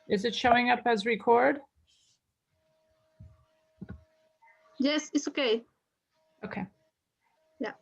Is it showing up as record? Yes, it's okay. Okay. Yeah.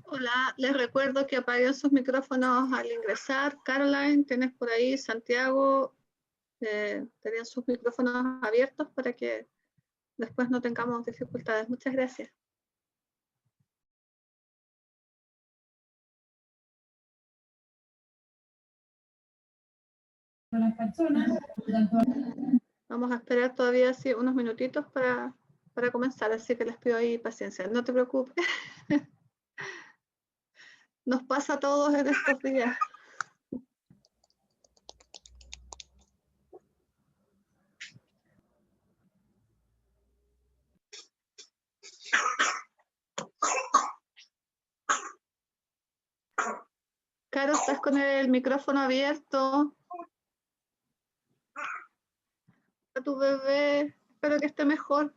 Hola, les recuerdo que apaguen sus micrófonos al ingresar. Caroline, tienes por ahí, Santiago, tenían sus micrófonos abiertos para que después no tengamos dificultades. Muchas gracias. Vamos a esperar todavía sí, unos minutitos para comenzar, así que les pido ahí paciencia. No te preocupes. Nos pasa a todos en estos días. Caro, estás con el micrófono abierto. A tu bebé, espero que esté mejor.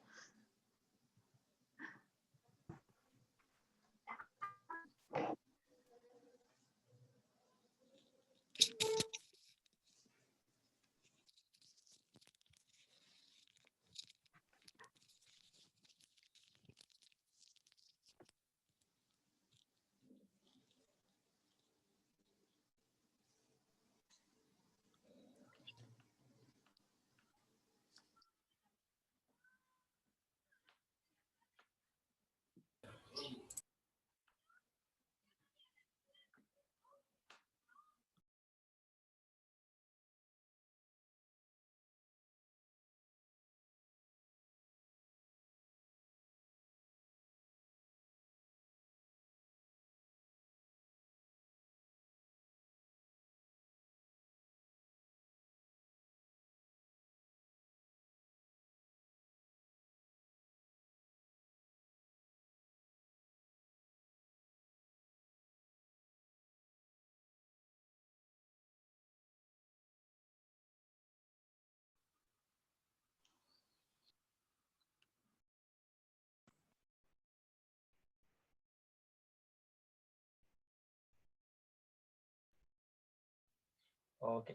Ok.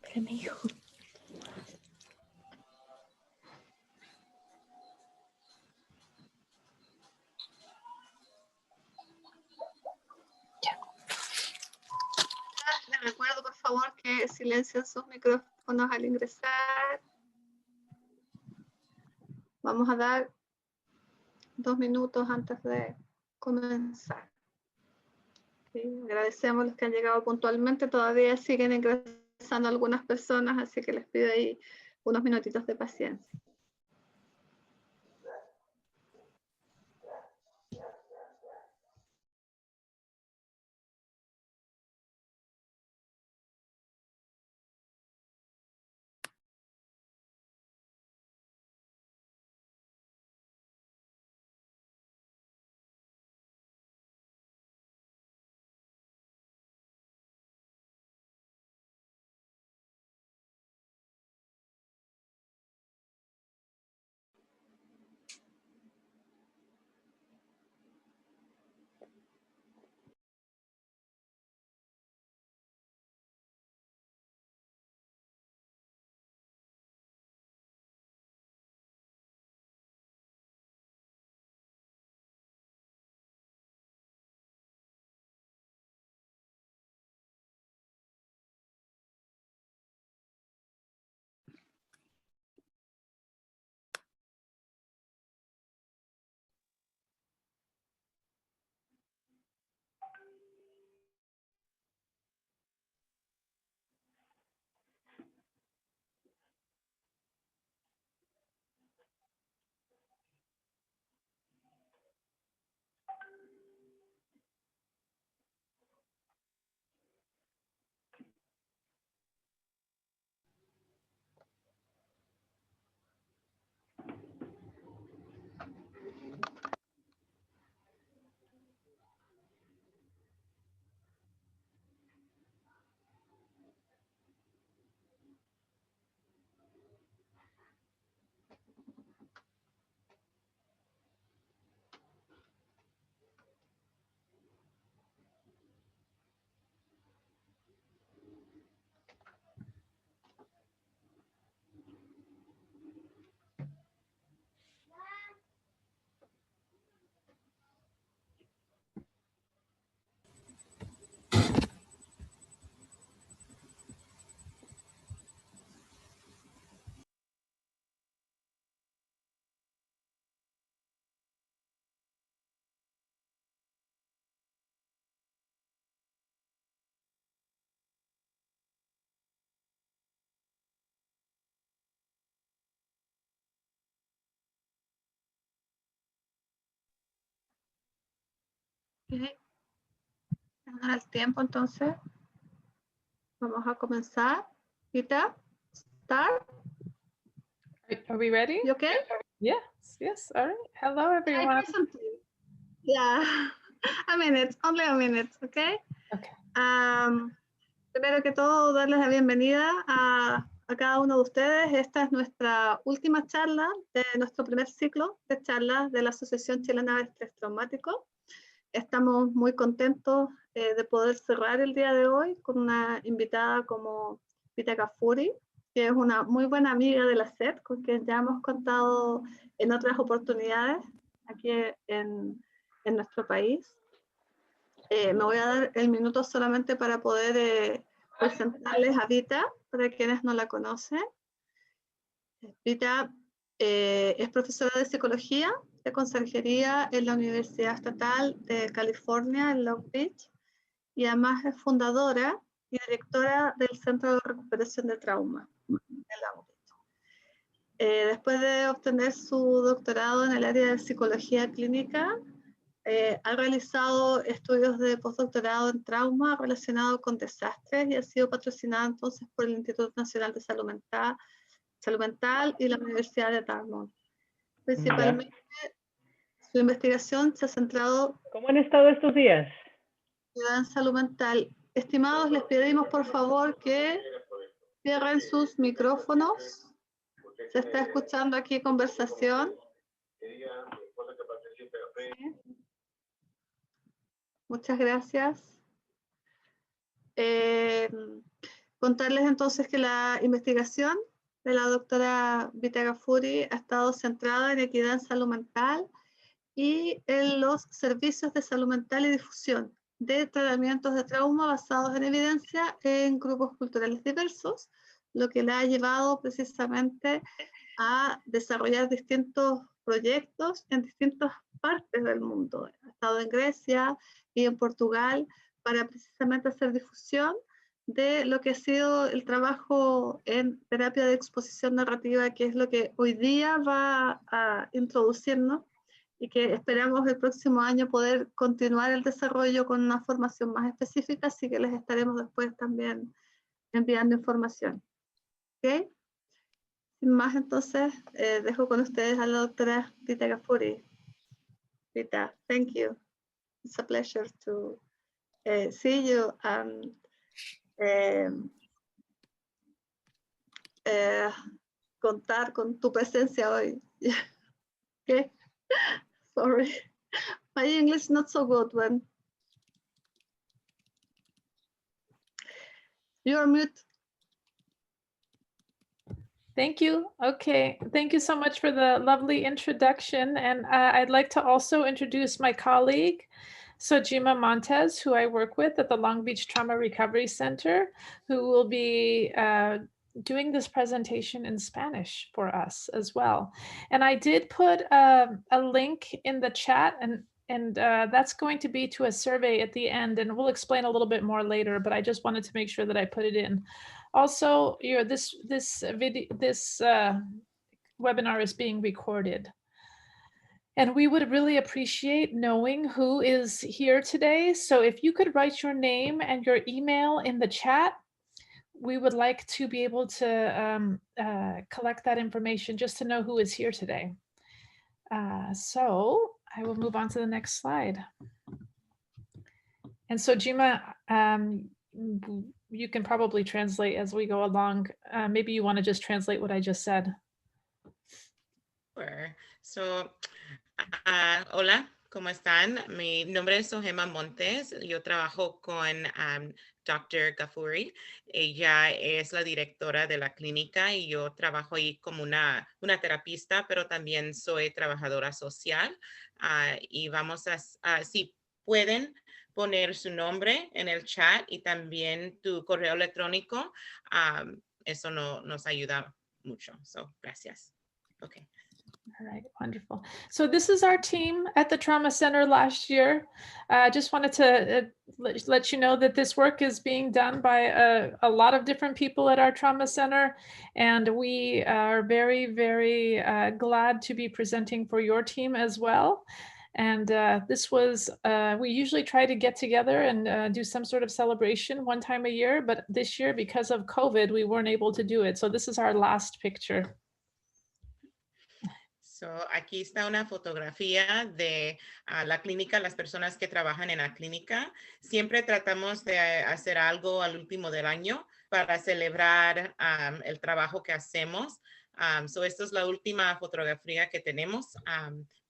Espérame, hijo. Les recuerdo, por favor, que silencien sus micrófonos al ingresar. Vamos a dar 2 minutos antes de comenzar. Sí, agradecemos a los que han llegado puntualmente. Todavía siguen ingresando algunas personas, así que les pido ahí unos minutitos de paciencia. Ok. Tenemos el tiempo, entonces. Vamos a comenzar. Rita, start. Are we ready? You okay? Yes, yes. All right. Hello, I everyone. presently. Yeah, a minute, only a minute, okay? Okay. Primero que todo, darles la bienvenida a cada uno de ustedes. Esta es nuestra última charla de nuestro primer ciclo de charlas de la Asociación Chilena de Estrés Traumático. Estamos muy contentos de poder cerrar el día de hoy con una invitada como Vita Gafuri, que es una muy buena amiga de la SED, con quien ya hemos contado en otras oportunidades aquí en nuestro país. Me voy a dar el minuto solamente para poder presentarles a Vita, para quienes no la conocen. Vita es profesora de psicología de conserjería en la Universidad Estatal de California en Long Beach y además es fundadora y directora del Centro de Recuperación de Trauma de Long Beach. Después de obtener su doctorado en el área de psicología clínica, ha realizado estudios de postdoctorado en trauma relacionado con desastres y ha sido patrocinada entonces por el Instituto Nacional de Salud Mental y la Universidad de Dartmouth. Principalmente su investigación se ha centrado ¿Cómo han estado estos días? en salud mental. Estimados, les pedimos por favor que cierren sus micrófonos. Se está escuchando aquí conversación. ¿Sí? Muchas gracias. Contarles entonces que la investigación de la doctora Vita Gafuri ha estado centrada en equidad en salud mental y en los servicios de salud mental y difusión de tratamientos de trauma basados en evidencia en grupos culturales diversos, lo que la ha llevado precisamente a desarrollar distintos proyectos en distintas partes del mundo. Ha estado en Grecia y en Portugal para precisamente hacer difusión de lo que ha sido el trabajo en terapia de exposición narrativa, que es lo que hoy día va a introducirnos y que esperamos el próximo año poder continuar el desarrollo con una formación más específica, así que les estaremos después también enviando información. ¿Ok? Sin más, entonces, dejo con ustedes a la doctora Vita Gafuri. Vita, thank you. It's a pleasure to see you and contar con tu presencia hoy. Okay? Sorry. My English not so good when you're mute. Thank you. Okay. Thank you so much for the lovely introduction. And I'd like to also introduce my colleague, Sojima Montes, who I work with at the Long Beach Trauma Recovery Center, who will be doing this presentation in Spanish for us as well. And I did put a link in the chat, and that's going to be to a survey at the end, and we'll explain a little bit more later, but I just wanted to make sure that I put it in. Also, this webinar is being recorded. And we would really appreciate knowing who is here today. So if you could write your name and your email in the chat, we would like to be able to collect that information just to know who is here today. So I will move on to the next slide. And so Jima, you can probably translate as we go along. Maybe you want to just translate what I just said. Sure. So, hola, ¿cómo están? Mi nombre es Sojima Montes. Yo trabajo con Dr. Gafuri. Ella es la directora de la clínica y yo trabajo ahí como una terapista, pero también soy trabajadora social. Y vamos a, si pueden poner su nombre en el chat y también tu correo electrónico, eso nos ayuda mucho. So, gracias. Okay. All right, wonderful. So this is our team at the Trauma Center last year. I just wanted to let you know that this work is being done by a lot of different people at our Trauma Center. And we are very, very glad to be presenting for your team as well. And this was, we usually try to get together and do some sort of celebration one time a year, but this year, because of COVID, we weren't able to do it. So this is our last picture. So, aquí está una fotografía de la clínica, las personas que trabajan en la clínica. Siempre tratamos de hacer algo al último del año para celebrar el trabajo que hacemos. So, esta es la última fotografía que tenemos,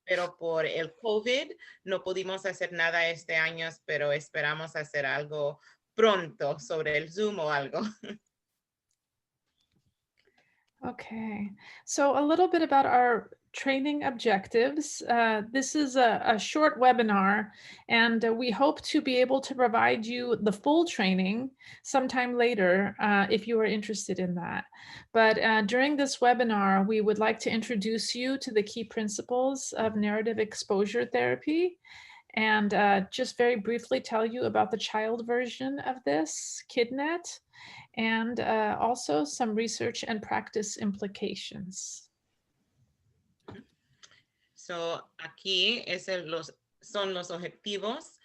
pero por el COVID no pudimos hacer nada este año, pero esperamos hacer algo pronto sobre el Zoom o algo. Okay, so a little bit about our training objectives. This is a short webinar, and we hope to be able to provide you the full training sometime later if you are interested in that. But during this webinar, we would like to introduce you to the key principles of narrative exposure therapy, and just very briefly tell you about the child version of this, KidNet, and also some research and practice implications. So, aquí son los objetivos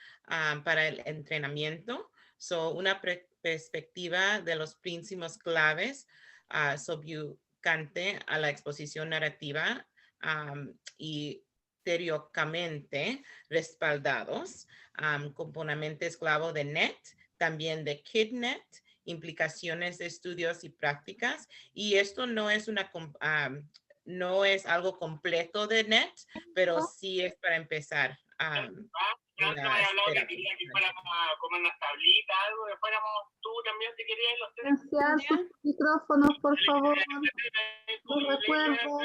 para el entrenamiento. So, una perspectiva de los principios claves subyacente a la exposición narrativa y teóricamente respaldados, componentes clave de NET, también de KidNet, implicaciones de estudios y prácticas. Y esto no es no es algo completo de NET, pero sí es para empezar. Yo te había hablado que quería que fuéramos a comer unas tablitas, algo, que fuéramos tú también si querías los tres. Silenciar sus micrófonos, por favor. Les recuerdo,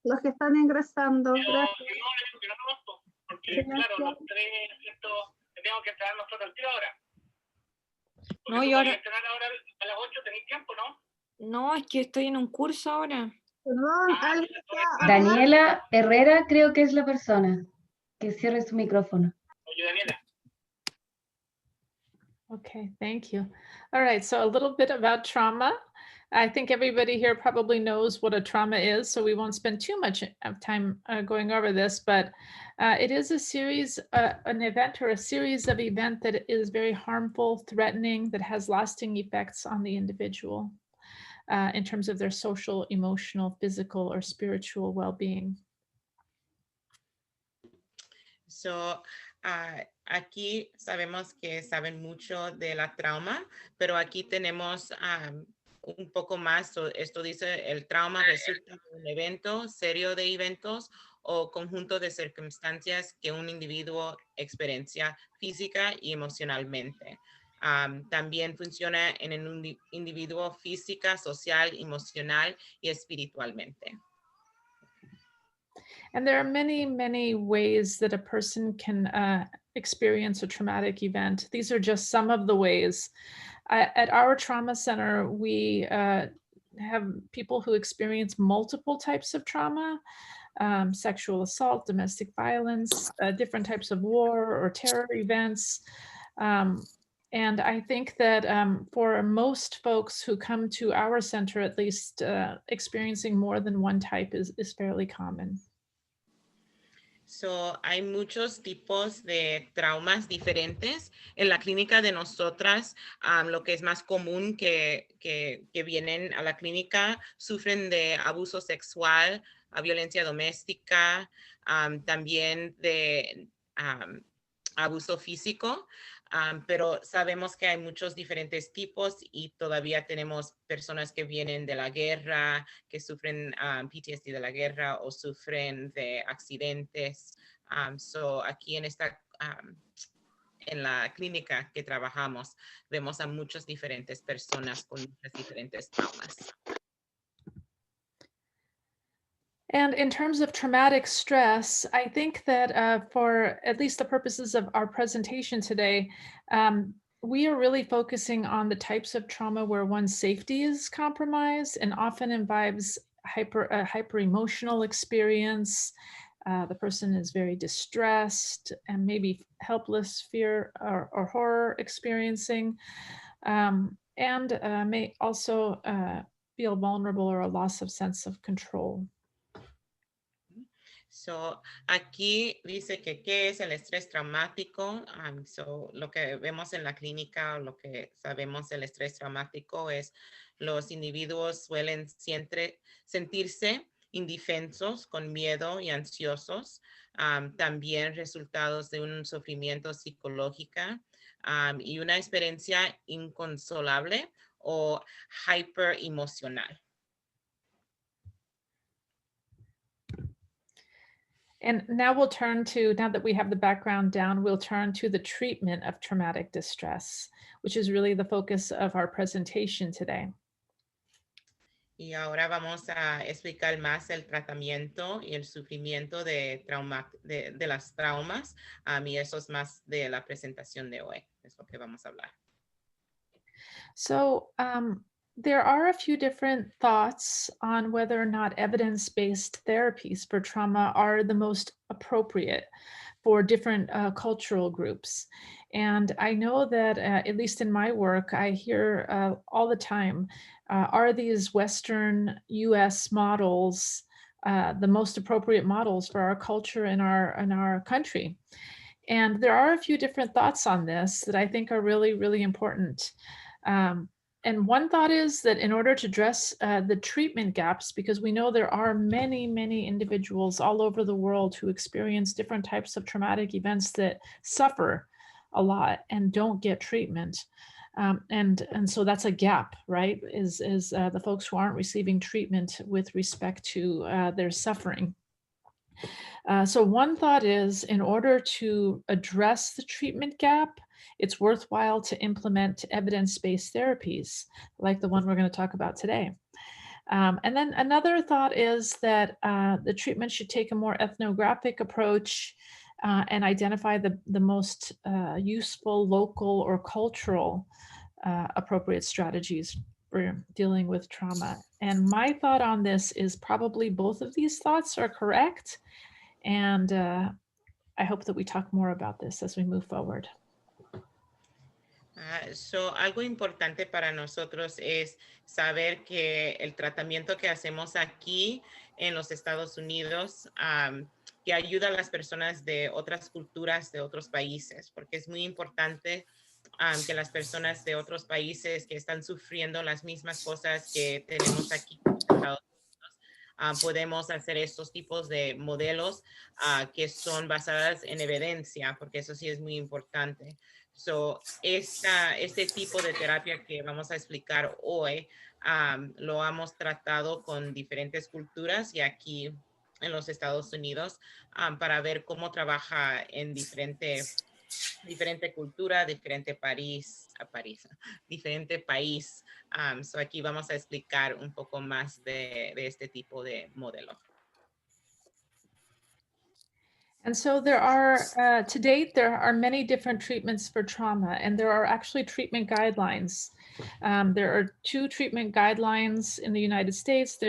los que están ingresando. Gracias. Porque claro, los tres, ¿cierto? Tenemos que entrar nosotros al tiro ahora. No, yo ahora... Entrenar ahora a las 8 tenéis tiempo, ¿no? No, es que estoy en un curso ahora. Perdón, ¿alguien está Daniela Herrera creo que es la persona. Que cierre su micrófono. Oye, Daniela. Okay, thank you. All right, so a little bit about trauma. I think everybody here probably knows what a trauma is, so we won't spend too much of time going over this, but it is a series, an event or a series of events that is very harmful, threatening, that has lasting effects on the individual in terms of their social, emotional, physical, or spiritual well-being. So, aquí sabemos que saben mucho de la trauma, pero aquí tenemos un poco más. So, esto dice el trauma resulta de un evento, serie de eventos o conjunto de circunstancias que un individuo experiencia física y emocionalmente. También funciona en un individuo física, social, emocional y espiritualmente. And there are many, many ways that a person can experience a traumatic event. These are just some of the ways. At our trauma center, we have people who experience multiple types of trauma, sexual assault, domestic violence, different types of war or terror events. And I think that for most folks who come to our center, at least experiencing more than one type is fairly common. So, hay muchos tipos de traumas diferentes. En la clínica de nosotras, lo que es más común que vienen a la clínica, sufren de abuso sexual, violencia doméstica, también de abuso físico. Pero sabemos que hay muchos diferentes tipos y todavía tenemos personas que vienen de la guerra, que sufren PTSD de la guerra o sufren de accidentes. So aquí en la clínica que trabajamos, vemos a muchas diferentes personas con muchas diferentes traumas. And in terms of traumatic stress, I think that for at least the purposes of our presentation today, we are really focusing on the types of trauma where one's safety is compromised and often involves hyper emotional experience. The person is very distressed and maybe helpless, fear or horror experiencing, and may also feel vulnerable or a loss of sense of control. So, aquí dice que qué es el estrés traumático. So, lo que vemos en la clínica, lo que sabemos del estrés traumático es los individuos suelen sentirse indefensos, con miedo y ansiosos. También resultados de un sufrimiento psicológico y una experiencia inconsolable o hiperemocional. And now we'll turn to, now that we have the background down, we'll turn to the treatment of traumatic distress, which is really the focus of our presentation today. Y ahora vamos a explicar más el tratamiento y el sufrimiento de las traumas. Y eso es más de la presentación de hoy. Es lo que vamos a hablar. So there are a few different thoughts on whether or not evidence-based therapies for trauma are the most appropriate for different cultural groups. And I know that at least in my work, I hear all the time, are these Western US models the most appropriate models for our culture in our country? And there are a few different thoughts on this that I think are really, really important. And one thought is that in order to address the treatment gaps, because we know there are many, many individuals all over the world who experience different types of traumatic events that suffer a lot and don't get treatment. And so that's a gap, right? Is the folks who aren't receiving treatment with respect to their suffering. So one thought is, in order to address the treatment gap, it's worthwhile to implement evidence-based therapies like the one we're going to talk about today. And then another thought is that the treatment should take a more ethnographic approach and identify the most useful local or cultural appropriate strategies for dealing with trauma. And my thought on this is probably both of these thoughts are correct. And I hope that we talk more about this as we move forward. So, algo importante para nosotros es saber que el tratamiento que hacemos aquí en los Estados Unidos que ayuda a las personas de otras culturas, de otros países, porque es muy importante que las personas de otros países que están sufriendo las mismas cosas que tenemos aquí en Estados Unidos, podemos hacer estos tipos de modelos que son basadas en evidencia, porque eso sí es muy importante. So, este tipo de terapia que vamos a explicar hoy lo hemos tratado con diferentes culturas y aquí en los Estados Unidos para ver cómo trabaja en diferente cultura, diferente país. So aquí vamos a explicar un poco más de este tipo de modelo. And so there are, to date, there are many different treatments for trauma, and there are actually treatment guidelines. There are 2 treatment guidelines in the United States.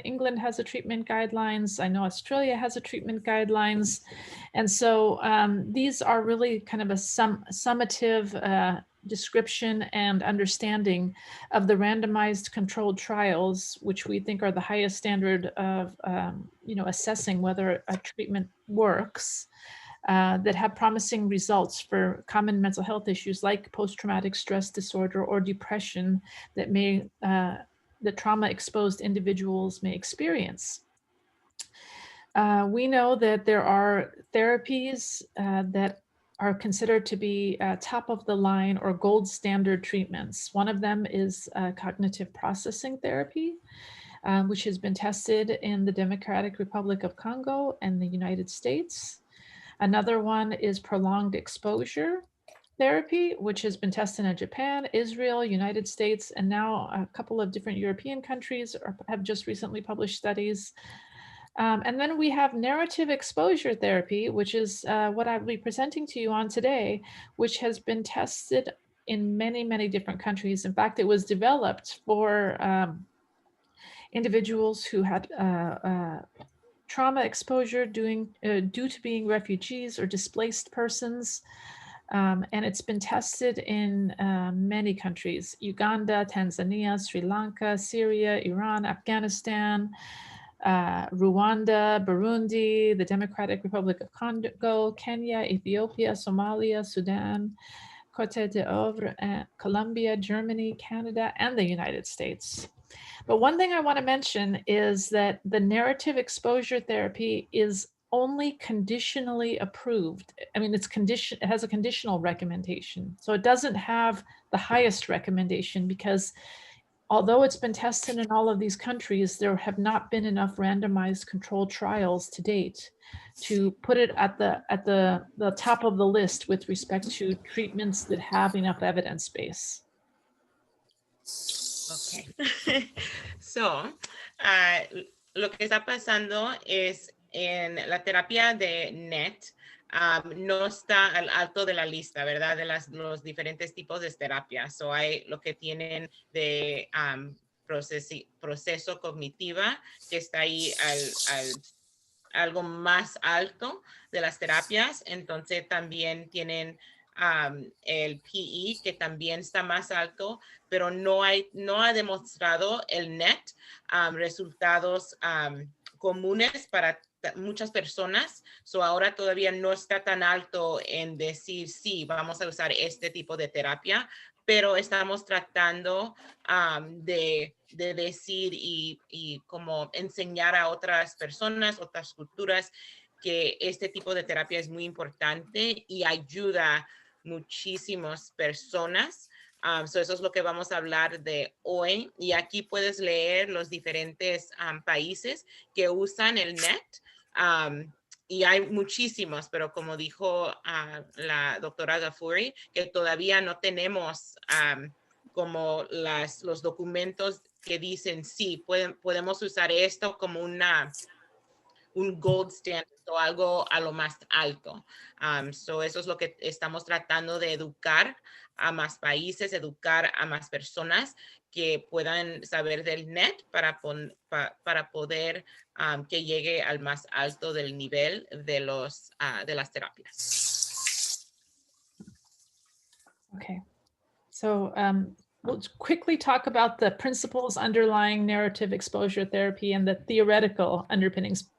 England has a treatment guidelines. I know Australia has a treatment guidelines. And so these are really kind of a summative description and understanding of the randomized controlled trials, which we think are the highest standard of assessing whether a treatment works, that have promising results for common mental health issues like post-traumatic stress disorder or depression that the trauma-exposed individuals may experience. We know that there are therapies that are considered to be top of the line or gold standard treatments. One of them is cognitive processing therapy, which has been tested in the Democratic Republic of Congo and the United States. Another one is prolonged exposure therapy, which has been tested in Japan, Israel, United States, and now a couple of different European countries have just recently published studies. And then we have narrative exposure therapy, which is what I'll be presenting to you on today, which has been tested in many, many different countries. In fact, it was developed for individuals who had trauma exposure due to being refugees or displaced persons. And it's been tested in many countries: Uganda, Tanzania, Sri Lanka, Syria, Iran, Afghanistan, Rwanda, Burundi, the Democratic Republic of Congo, Kenya, Ethiopia, Somalia, Sudan, Cote d'Ivoire, Colombia, Germany, Canada, and the United States. But one thing I want to mention is that the narrative exposure therapy is only conditionally approved. I mean, it has a conditional recommendation. So it doesn't have the highest recommendation because although it's been tested in all of these countries, there have not been enough randomized controlled trials to date to put it at the top of the list with respect to treatments that have enough evidence base. Okay. So, lo que está pasando es en la terapia de NET, no está al alto de la lista, ¿verdad? De los diferentes tipos de terapia. So, hay lo que tienen de proceso cognitiva, que está ahí algo más alto de las terapias. Entonces, también tienen el PE, que también está más alto, pero no ha demostrado el NET resultados comunes para muchas personas. So ahora todavía no está tan alto en decir, sí, vamos a usar este tipo de terapia, pero estamos tratando de decir y como enseñar a otras personas, otras culturas, que este tipo de terapia es muy importante y ayuda muchísimas personas. So eso es lo que vamos a hablar de hoy. Y aquí puedes leer los diferentes países que usan el NET. Y hay muchísimos, pero como dijo la doctora Ghafouri, que todavía no tenemos como los documentos que dicen, sí, podemos usar esto como un gold standard o algo a lo más alto. So eso es lo que estamos tratando de educar a más países, educar a más personas que puedan saber del NET para poder que llegue al más alto del nivel de las terapias. Okay, so we'll quickly talk about the principles underlying narrative exposure therapy and the theoretical underpinnings.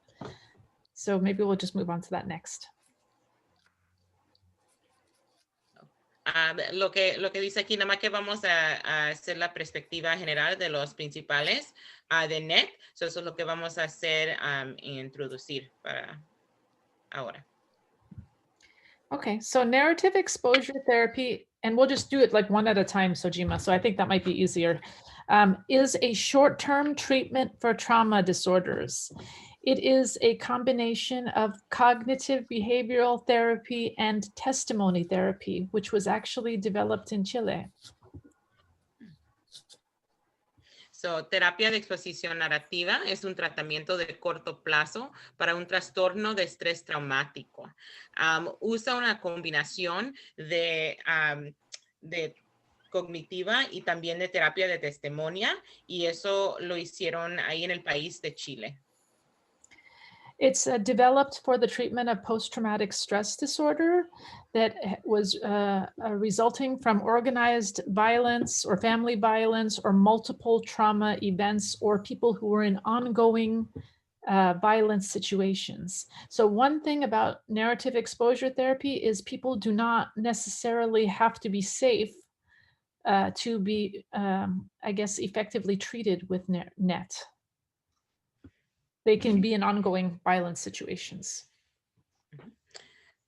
So maybe we'll just move on to that next. Lo que dice aquí, nada más que vamos a hacer la perspectiva general de los principales de NET. So eso es lo que vamos a hacer introducir para ahora. Okay, so narrative exposure therapy, and we'll just do it like one at a time, Sojima, so I think that might be easier, is a short-term treatment for trauma disorders. It is a combination of cognitive behavioral therapy and testimony therapy, which was actually developed in Chile. So, terapia de exposición narrativa es un tratamiento de corto plazo para un trastorno de estrés traumático. Usa una combinación de cognitiva y también de terapia de testimonia, y eso lo hicieron ahí en el país de Chile. It's developed for the treatment of post-traumatic stress disorder that was resulting from organized violence or family violence or multiple trauma events or people who were in ongoing violence situations. So one thing about narrative exposure therapy is people do not necessarily have to be safe to be, I guess, effectively treated with NET. They can be in ongoing violence situations.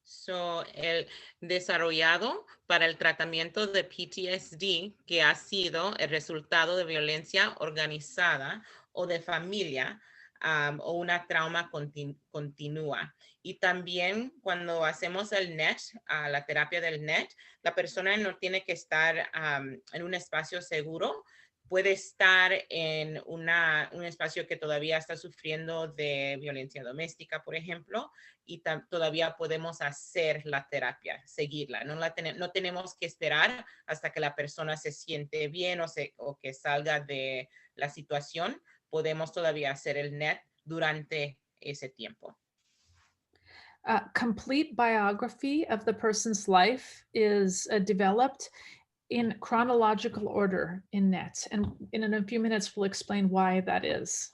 So, el desarrollado para el tratamiento de PTSD, que ha sido el resultado de violencia organizada o de familia o una trauma continua. Y también cuando hacemos el NET, la terapia del NET, la persona no tiene que estar en un espacio seguro. Puede estar en un espacio que todavía está sufriendo de violencia doméstica, por ejemplo, y todavía podemos hacer la terapia, seguirla. No tenemos que esperar hasta que la persona se siente bien o que salga de la situación. Podemos todavía hacer el NET durante ese tiempo. Complete biography of the person's life is developed in chronological order in NET. And in a few minutes, we'll explain why that is.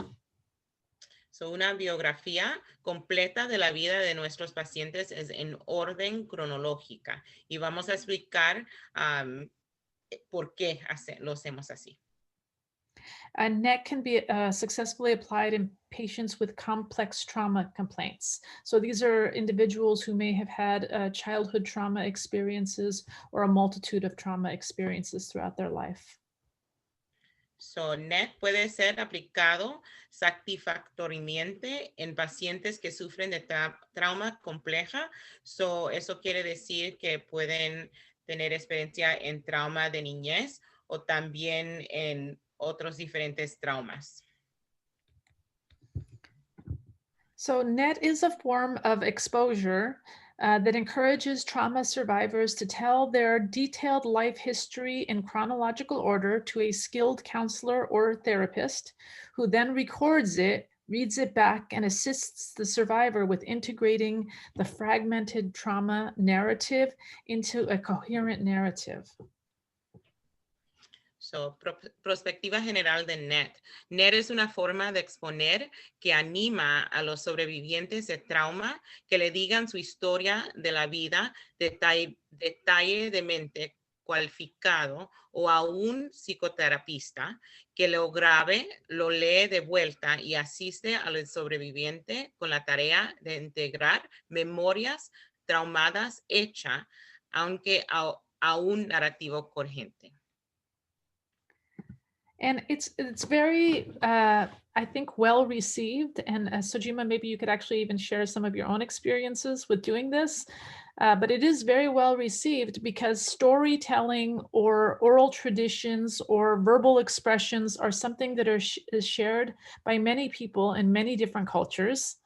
So, una biografía completa de la vida de nuestros pacientes es en orden cronológica y vamos a explicar por qué lo hacemos así. NET can be successfully applied in patients with complex trauma complaints. So these are individuals who may have had childhood trauma experiences or a multitude of trauma experiences throughout their life. So, NET puede ser aplicado satisfactoriamente en pacientes que sufren de trauma compleja. So, eso quiere decir que pueden tener experiencia en trauma de niñez o también en otros diferentes traumas. So NET is a form of exposure that encourages trauma survivors to tell their detailed life history in chronological order to a skilled counselor or therapist, who then records it, reads it back, and assists the survivor with integrating the fragmented trauma narrative into a coherent narrative. So, perspectiva general de NET. NET es una forma de exponer que anima a los sobrevivientes de trauma que le digan su historia de la vida detalladamente cualificado o a un psicoterapeuta que lo grabe, lo lee de vuelta y asiste al sobreviviente con la tarea de integrar memorias traumadas hechas, aunque a un narrativo coherente. And it's very, I think, well received. And Sojima, maybe you could actually even share some of your own experiences with doing this. But it is very well received because storytelling or oral traditions or verbal expressions are something that is shared by many people in many different cultures.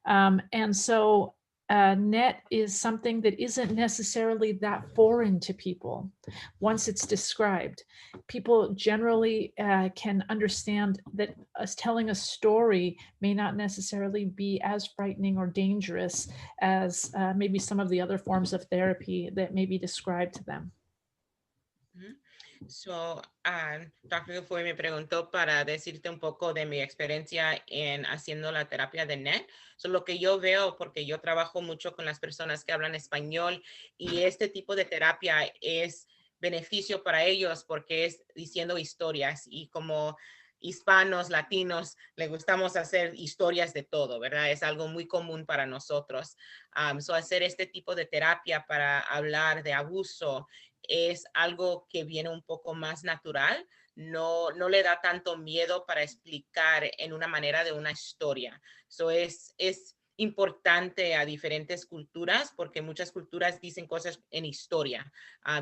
And so NET is something that isn't necessarily that foreign to people once it's described. People generally can understand that us telling a story may not necessarily be as frightening or dangerous as maybe some of the other forms of therapy that may be described to them. So, Dr. Gafuri me preguntó para decirte un poco de mi experiencia en haciendo la terapia de NET. So, lo que yo veo, porque yo trabajo mucho con las personas que hablan español y este tipo de terapia es beneficio para ellos porque es diciendo historias y como hispanos, latinos, le gustamos hacer historias de todo, ¿verdad? Es algo muy común para nosotros. So, hacer este tipo de terapia para hablar de abuso es algo que viene un poco más natural, no le da tanto miedo para explicar en una manera de una historia. So es importante a diferentes culturas porque muchas culturas dicen cosas en historia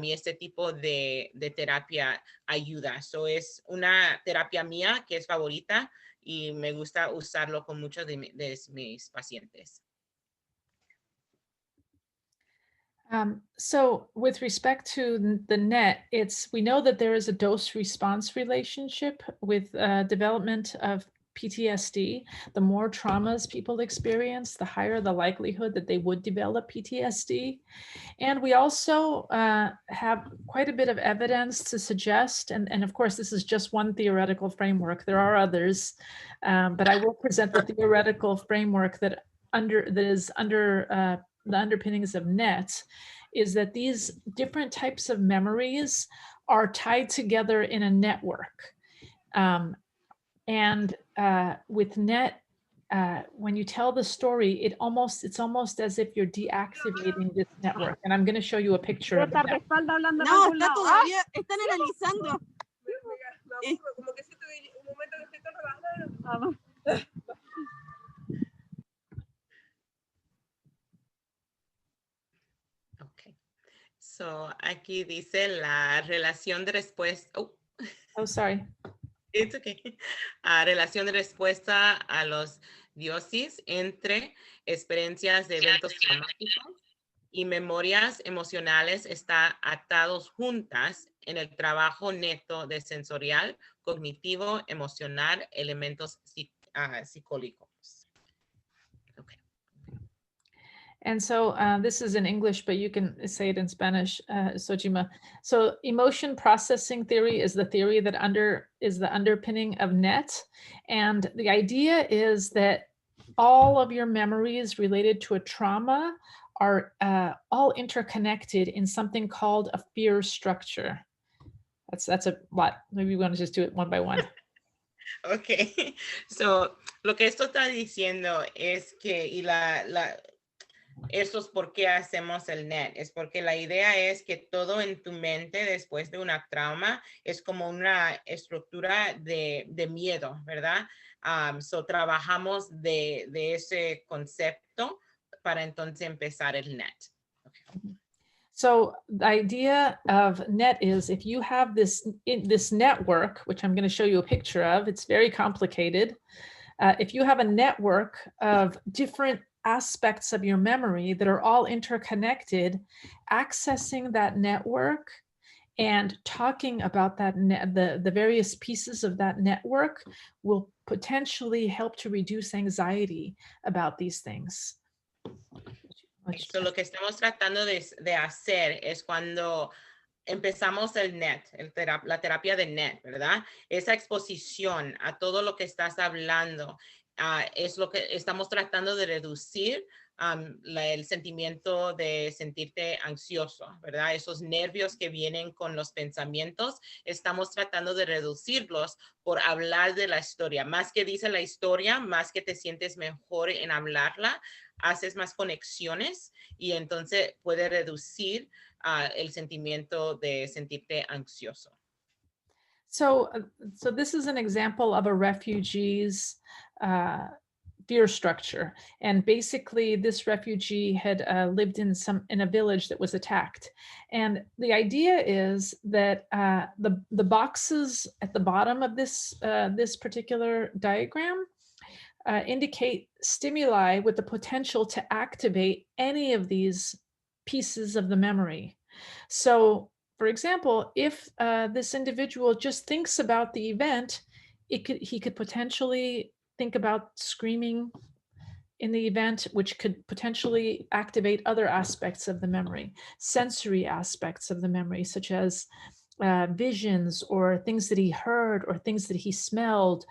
y este tipo de terapia ayuda. So es una terapia mía que es favorita y me gusta usarlo con muchos de mis pacientes. So with respect to the NET, we know that there is a dose-response relationship with development of PTSD. The more traumas people experience, the higher the likelihood that they would develop PTSD. And we also have quite a bit of evidence to suggest, and of course, this is just one theoretical framework. There are others, but I will present the theoretical framework that is under the underpinnings of NET, is that these different types of memories are tied together in a network. And with NET, when you tell the story, it's almost as if you're deactivating this network. And I'm going to show you a picture of that. No, está todavía, están analizando. Como que siento que un momento que estoy tan relajada. So, aquí dice la relación de respuesta. Oh, sorry. It's okay. Relación de respuesta a los dioses entre experiencias de eventos traumáticos y memorias emocionales están atados juntas en el trabajo neto de sensorial, cognitivo, emocional, elementos psicólogos. And so this is in English, but you can say it in Spanish, Sojima. So emotion processing theory is the theory that is the underpinning of NET. And the idea is that all of your memories related to a trauma are all interconnected in something called a fear structure. That's a lot. Maybe we want to just do it one by one. Ok, so lo que esto está diciendo es que, esto es por qué hacemos el NET, es porque la idea es que todo en tu mente después de una trauma es como una estructura de miedo, ¿verdad? So trabajamos de ese concepto para entonces empezar el NET. Okay. So the idea of NET is if you have this network, which I'm going to show you a picture of, it's very complicated. If you have a network of different aspects of your memory that are all interconnected, accessing that network and talking about that the various pieces of that network will potentially help to reduce anxiety about these things. So lo que estamos tratando de hacer es cuando empezamos el NET, la terapia de NET, ¿verdad? Esa exposición a todo lo que estás hablando es lo que estamos tratando de reducir el sentimiento de sentirte ansioso, ¿verdad? Esos nervios que vienen con los pensamientos, estamos tratando de reducirlos por hablar de la historia. Más que dice la historia, más que te sientes mejor en hablarla, haces más conexiones y entonces puede reducir el sentimiento de sentirte ansioso. So this is an example of a refugee's fear structure. And basically this refugee had lived in a village that was attacked. And the idea is that the boxes at the bottom of this particular diagram indicate stimuli with the potential to activate any of these pieces of the memory. So, for example, if this individual just thinks about the event, he could potentially think about screaming in the event, which could potentially activate other aspects of the memory, sensory aspects of the memory, such as visions or things that he heard or things that he smelled.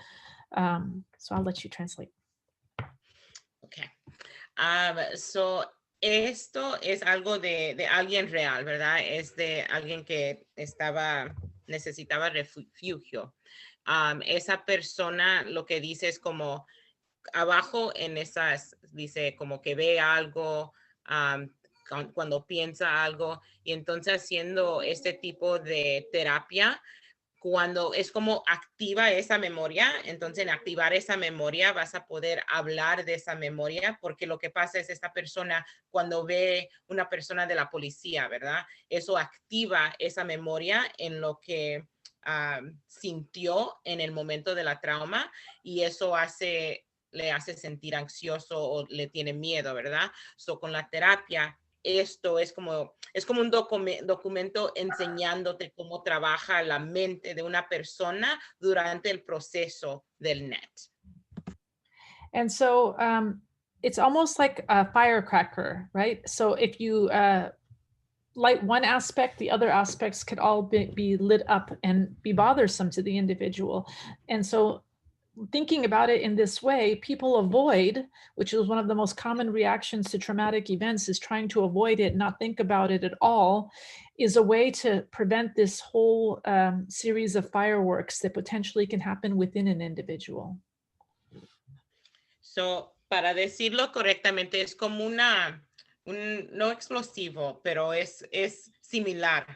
So I'll let you translate. Okay. So esto es algo de alguien real, ¿verdad? Es de alguien que necesitaba refugio. Esa persona lo que dice es como abajo en esas, dice como que ve algo, cuando piensa algo, y entonces haciendo este tipo de terapia, cuando es como activa esa memoria, entonces en activar esa memoria vas a poder hablar de esa memoria, porque lo que pasa es esta persona cuando ve una persona de la policía, ¿verdad? Eso activa esa memoria en lo que sintió en el momento de la trauma y eso le hace sentir ansioso o le tiene miedo, ¿verdad? So con la terapia esto es como un documento enseñándote cómo trabaja la mente de una persona durante el proceso del NET. And so it's almost like a firecracker, right? So if you light one aspect, the other aspects could all be lit up and be bothersome to the individual. And so thinking about it in this way, people avoid, which is one of the most common reactions to traumatic events, is trying to avoid it, not think about it at all, is a way to prevent this whole series of fireworks that potentially can happen within an individual. So, para decirlo correctamente, es como no explosivo, pero es similar.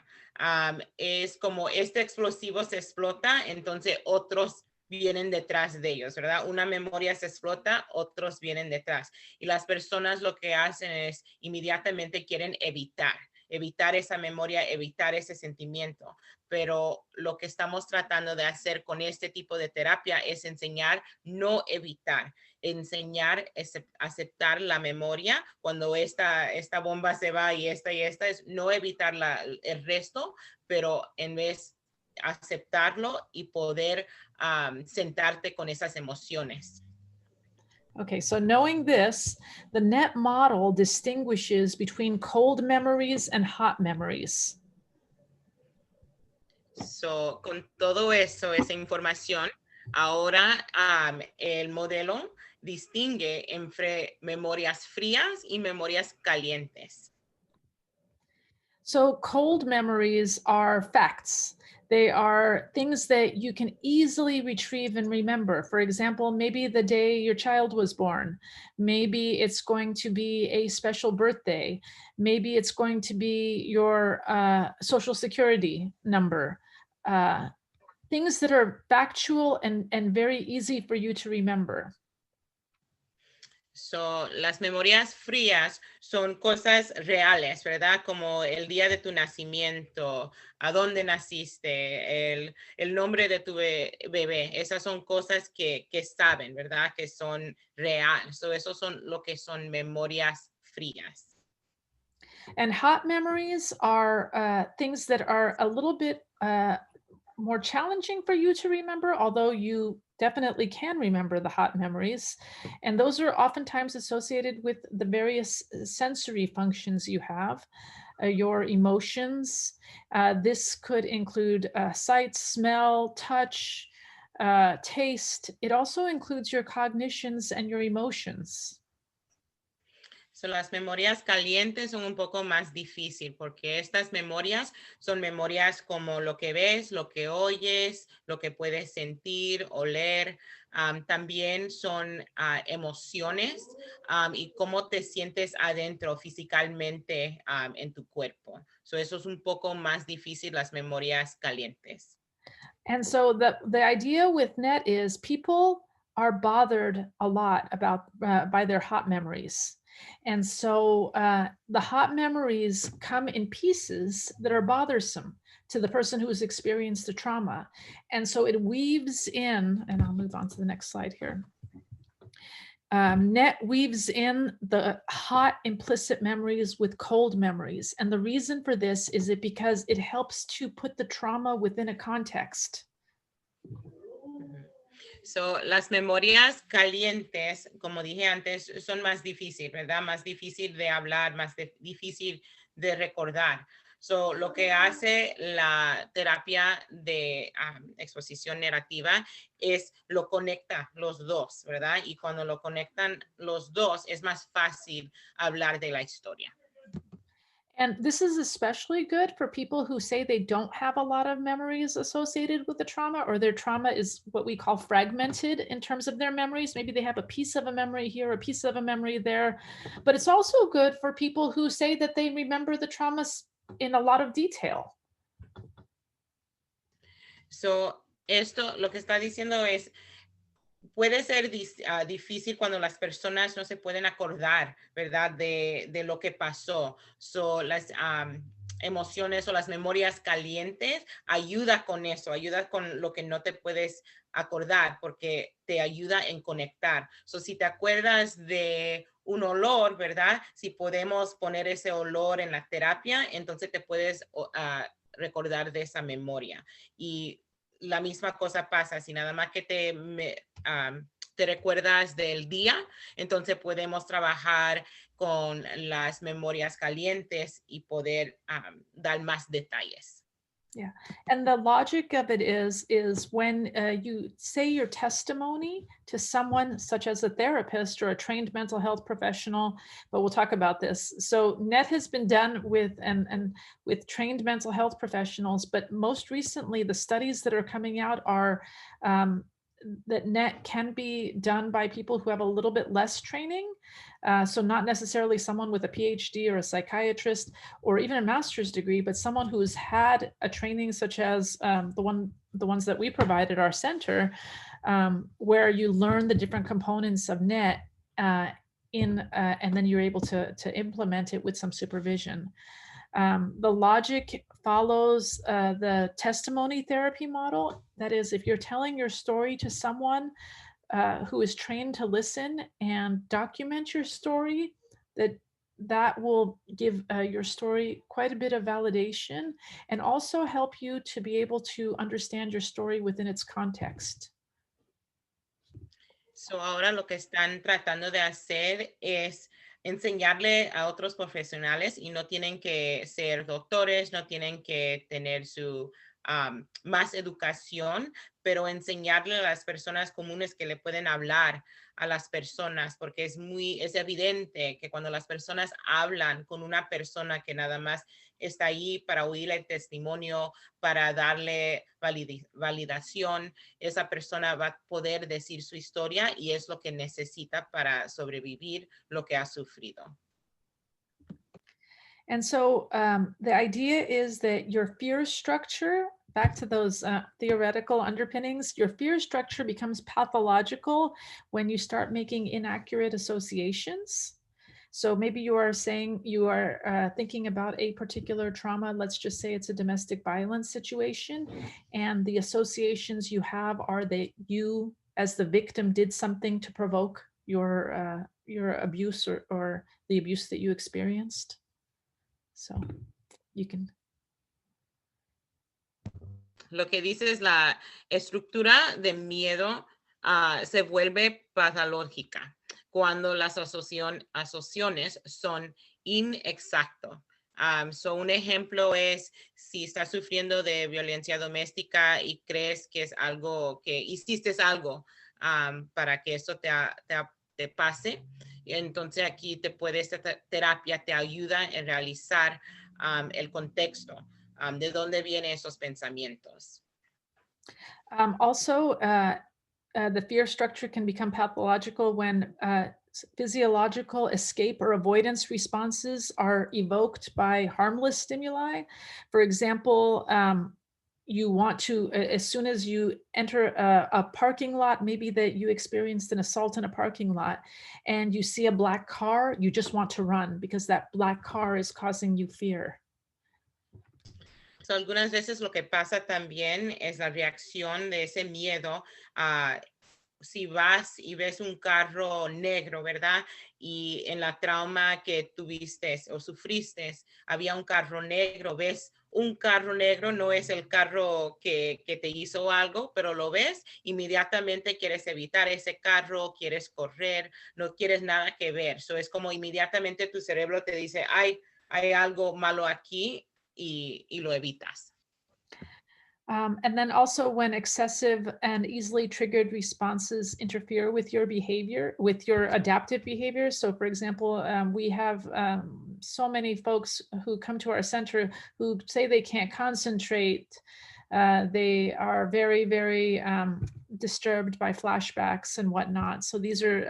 Es como este explosivo se explota, entonces otros vienen detrás de ellos, ¿verdad? Una memoria se explota, otros vienen detrás. Y las personas lo que hacen es inmediatamente quieren evitar esa memoria, evitar ese sentimiento. Pero lo que estamos tratando de hacer con este tipo de terapia es enseñar, no evitar, enseñar, aceptar la memoria. Cuando esta bomba se va y esta es no evitar el resto, pero en vez aceptarlo y poder sentarte con esas emociones. Okay, so knowing this, the NET model distinguishes between cold memories and hot memories. So, con todo eso, esa información, ahora el modelo distingue entre memorias frías y memorias calientes. So cold memories are facts. They are things that you can easily retrieve and remember. For example, maybe the day your child was born. Maybe it's going to be a special birthday. Maybe it's going to be your social security number. Things that are factual and very easy for you to remember. So, las memorias frías son cosas reales, ¿verdad? Como el día de tu nacimiento, a dónde naciste, el nombre de tu bebé. Esas son cosas que saben, ¿verdad? Que son reales. So, esos son lo que son memorias frías. And hot memories are things that are a little bit more challenging for you to remember, although you definitely can remember the hot memories. And those are oftentimes associated with the various sensory functions you have, your emotions. This could include sight, smell, touch, taste. It also includes your cognitions and your emotions. So, las memorias calientes son un poco más difícil porque estas memorias son memorias como lo que ves, lo que oyes, lo que puedes sentir, oler. También son emociones y cómo te sientes adentro físicamente en tu cuerpo. So, eso es un poco más difícil, las memorias calientes. And so the idea with NET is people are bothered a lot about by their hot memories. And so the hot memories come in pieces that are bothersome to the person who has experienced the trauma. And so it weaves in, and I'll move on to the next slide here. NET weaves in the hot implicit memories with cold memories. And the reason for this is because it helps to put the trauma within a context. So, las memorias calientes, como dije antes, son más difíciles, ¿verdad? Más difícil de hablar, más difícil de recordar. So, lo que hace la terapia de exposición narrativa es lo conecta los dos, ¿verdad? Y cuando lo conectan los dos, es más fácil hablar de la historia. And this is especially good for people who say they don't have a lot of memories associated with the trauma, or their trauma is what we call fragmented in terms of their memories. Maybe they have a piece of a memory here, a piece of a memory there. But it's also good for people who say that they remember the traumas in a lot of detail. So, esto lo que está diciendo es, puede ser difícil cuando las personas no se pueden acordar, ¿verdad? De lo que pasó. So, las emociones o las memorias calientes ayuda con eso, ayuda con lo que no te puedes acordar porque te ayuda en conectar. So, si te acuerdas de un olor, ¿verdad? Si podemos poner ese olor en la terapia, entonces te puedes recordar de esa memoria. Y la misma cosa pasa, si nada más que te recuerdas del día, entonces podemos trabajar con las memorias calientes y poder dar más detalles. Yeah, and the logic of it is when you say your testimony to someone such as a therapist or a trained mental health professional, but we'll talk about this. So NET has been done with and with trained mental health professionals, but most recently the studies that are coming out are that NET can be done by people who have a little bit less training. So not necessarily someone with a PhD or a psychiatrist or even a master's degree, but someone who's had a training such as the ones that we provide at our center, where you learn the different components of NET and then you're able to implement it with some supervision. The logic follows the testimony therapy model. That is, if you're telling your story to someone who is trained to listen and document your story, that will give your story quite a bit of validation and also help you to be able to understand your story within its context. So ahora lo que están tratando de hacer es enseñarle a otros profesionales y no tienen que ser doctores, no tienen que tener su más educación, pero enseñarle a las personas comunes que le pueden hablar a las personas, porque es evidente que cuando las personas hablan con una persona que nada más está ahí para oír el testimonio, para darle validación, esa persona va a poder decir su historia y es lo que necesita para sobrevivir lo que ha sufrido. And so the idea is that your fear structure, back to those theoretical underpinnings, your fear structure becomes pathological when you start making inaccurate associations. So maybe you are saying you are thinking about a particular trauma. Let's just say it's a domestic violence situation. And the associations you have are that you, as the victim, did something to provoke your abuse or the abuse that you experienced. So you can. Lo que dice es la estructura de miedo se vuelve patológica cuando las asociaciones son inexactas. So un ejemplo es si estás sufriendo de violencia doméstica y crees que es algo que hiciste algo para que eso te pase. Entonces aquí esta terapia te ayuda en realizar el contexto de dónde vienen esos pensamientos. Also, the fear structure can become pathological when physiological escape or avoidance responses are evoked by harmless stimuli. For example, you want to, as soon as you enter a parking lot, maybe that you experienced an assault in a parking lot and you see a black car, you just want to run because that black car is causing you fear. So, algunas veces lo que pasa también es la reacción de ese miedo. Si vas y ves un carro negro, ¿verdad? Y en la trauma que tuviste o sufriste, había un carro negro, ves un carro negro, no es el carro que te hizo algo, pero lo ves, inmediatamente quieres evitar ese carro, quieres correr, no quieres nada que ver. So, es como inmediatamente tu cerebro te dice, hay algo malo aquí y lo evitas. And then also when excessive and easily triggered responses interfere with your behavior, with your adaptive behavior. So for example, we have so many folks who come to our center who say they can't concentrate. They are very, very disturbed by flashbacks and whatnot. So these are,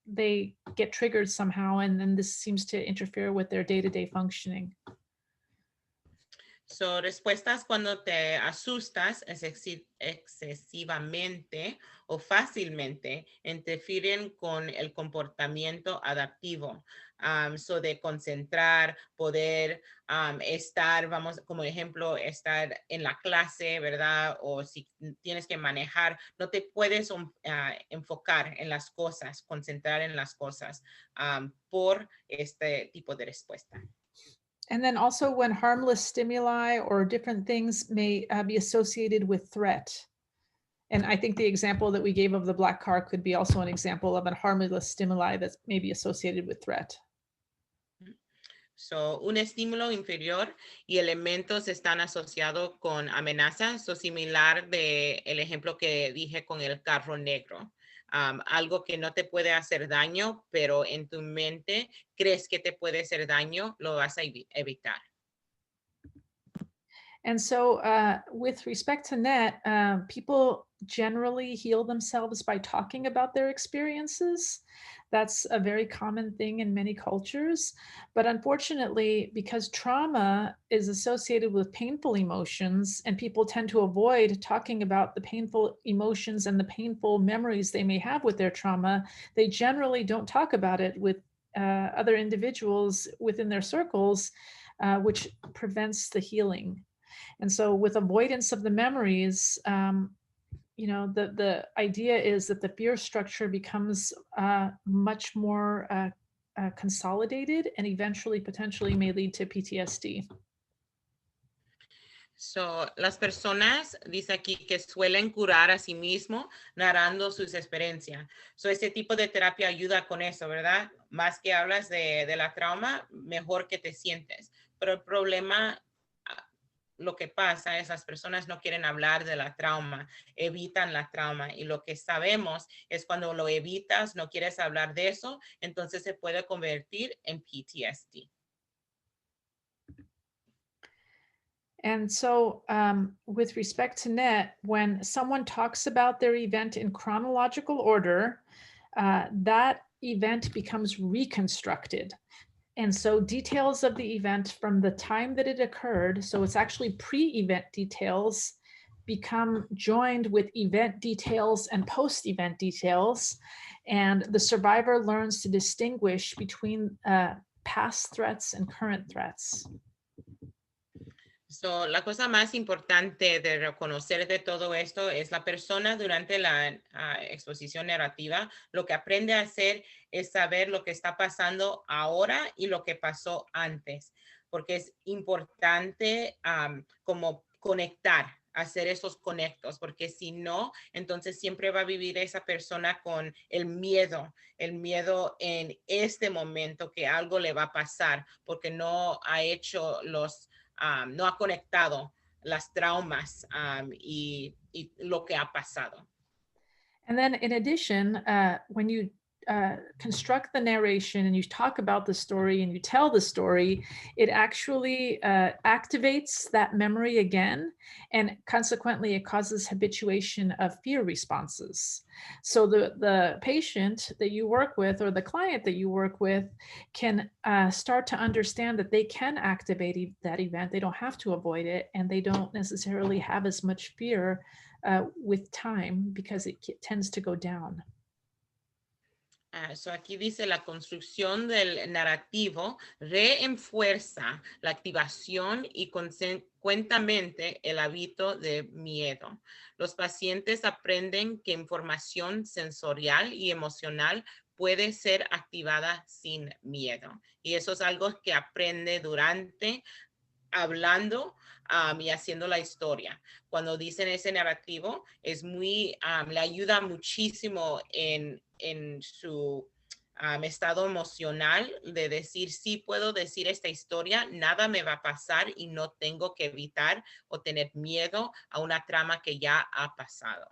they get triggered somehow, and then this seems to interfere with their day-to-day functioning. So, respuestas cuando te asustas excesivamente o fácilmente interfieren con el comportamiento adaptivo. So, de concentrar, poder estar, vamos, como ejemplo, estar en la clase, ¿verdad? O si tienes que manejar, no te puedes enfocar en las cosas, concentrar en las cosas por este tipo de respuesta. And then also when harmless stimuli or different things may be associated with threat. And I think the example that we gave of the black car could be also an example of a harmless stimuli that's maybe associated with threat. So, un estímulo inferior y elementos están asociados con amenazas, o similar de el ejemplo que dije con el carro negro. Algo que no te puede hacer daño, pero en tu mente crees que te puede hacer daño, lo vas a evitar. And so with respect to NET, people generally heal themselves by talking about their experiences. That's a very common thing in many cultures. But unfortunately, because trauma is associated with painful emotions and people tend to avoid talking about the painful emotions and the painful memories they may have with their trauma, they generally don't talk about it with other individuals within their circles, which prevents the healing. And so with avoidance of the memories, the idea is that the fear structure becomes much more consolidated and eventually potentially may lead to PTSD. So, las personas, dice aquí, que suelen curar a sí mismo narrando sus experiencias. So, este tipo de terapia ayuda con eso, ¿verdad? Más que hablas de la trauma, mejor que te sientes. Pero el problema, lo que pasa es las personas no quieren hablar de la trauma, evitan la trauma. Y lo que sabemos es cuando lo evitas, no quieres hablar de eso, entonces se puede convertir en PTSD. And so with respect to NET, when someone talks about their event in chronological order, that event becomes reconstructed. And so details of the event from the time that it occurred, so it's actually pre-event details, become joined with event details and post-event details. And the survivor learns to distinguish between past threats and current threats. So, la cosa más importante de reconocer de todo esto es la persona durante la exposición narrativa. Lo que aprende a hacer es saber lo que está pasando ahora y lo que pasó antes, porque es importante como conectar, hacer esos conectos, porque si no, entonces siempre va a vivir esa persona con el miedo en este momento que algo le va a pasar, porque no ha hecho no ha conectado las traumas y lo que ha pasado. And then in addition, when you construct the narration and you talk about the story and you tell the story, it actually activates that memory again, and consequently it causes habituation of fear responses. So the patient that you work with or the client that you work with can start to understand that they can activate that event. They don't have to avoid it, and they don't necessarily have as much fear with time because it tends to go down. So aquí dice la construcción del narrativo refuerza la activación y consecuentemente el hábito de miedo. Los pacientes aprenden que información sensorial y emocional puede ser activada sin miedo. Y eso es algo que aprende durante hablando y haciendo la historia. Cuando dicen ese narrativo, es muy, le ayuda muchísimo en su estado emocional de decir, sí puedo decir esta historia, nada me va a pasar y no tengo que evitar o tener miedo a una trama que ya ha pasado.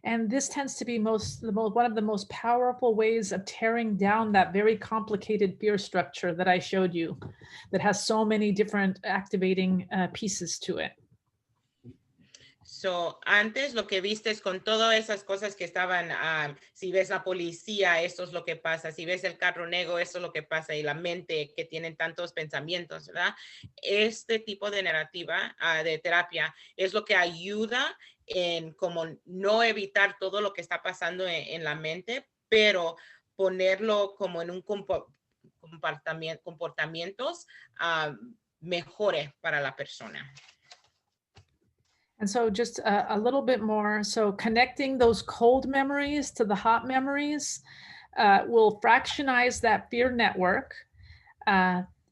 And this tends to be one of the most powerful ways of tearing down that very complicated fear structure that I showed you, that has so many different activating pieces to it. So, antes lo que viste es con todas esas cosas que estaban, si ves la policía, esto es lo que pasa, si ves el carro negro, esto es lo que pasa, y la mente que tienen tantos pensamientos, ¿verdad? Este tipo de narrativa, de terapia, es lo que ayuda en como no evitar todo lo que está pasando en la mente, pero ponerlo como en un comportamientos mejores para la persona. And so just a little bit more. So connecting those cold memories to the hot memories will fractionize that fear network.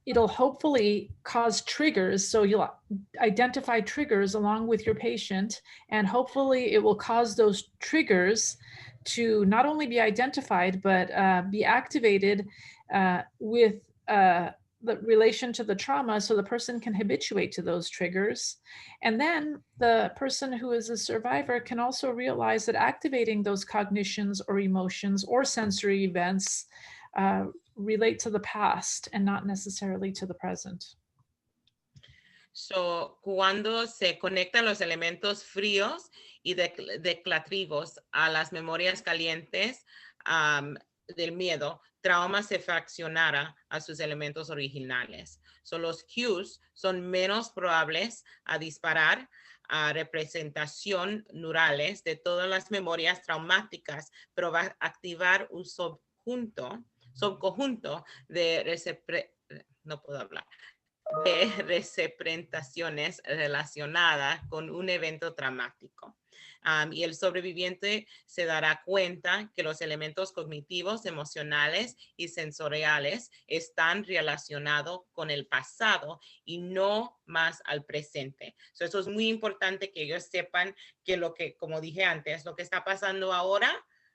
It'll hopefully cause triggers. So you'll identify triggers along with your patient, and hopefully it will cause those triggers to not only be identified, but be activated with the relation to the trauma, so the person can habituate to those triggers. And then the person who is a survivor can also realize that activating those cognitions or emotions or sensory events relate to the past and not necessarily to the present. So, cuando se conectan los elementos fríos y declarativos a las memorias calientes del miedo, trauma se fraccionará a sus elementos originales. So, los cues son menos probables a disparar a representación neurales de todas las memorias traumáticas, pero va a activar un subconjunto de representaciones relacionadas con un evento traumático. Y el sobreviviente se dará cuenta que los elementos cognitivos, emocionales y sensoriales están relacionados con el pasado y no más al presente. So, eso es muy importante que ellos sepan que lo que, como dije antes, lo que está pasando ahora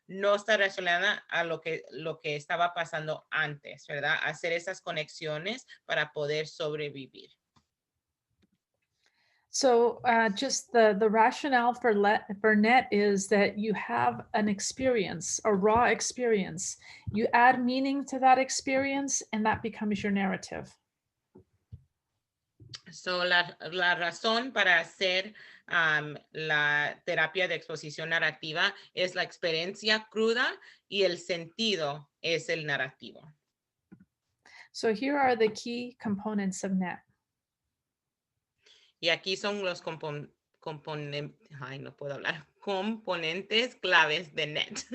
no está relacionada a lo que estaba pasando antes, ¿verdad? Hacer esas conexiones para poder sobrevivir. So just the rationale for NET is that you have an experience, a raw experience. You add meaning to that experience and that becomes your narrative. So la razón para hacer la terapia de exposición narrativa es la experiencia cruda y el sentido es el narrativo. So here are the key components of NET. Y aquí son los componentes claves de NET.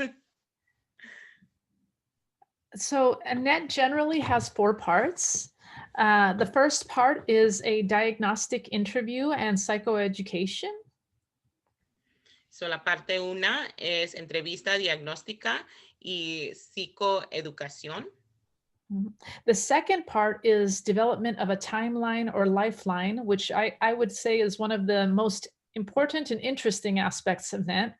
So a NET generally has 4 parts. The first part is a diagnostic interview and psychoeducation. So la parte 1 es entrevista diagnóstica y psicoeducación. The second part is development of a timeline or lifeline, which I would say is one of the most important and interesting aspects of NET.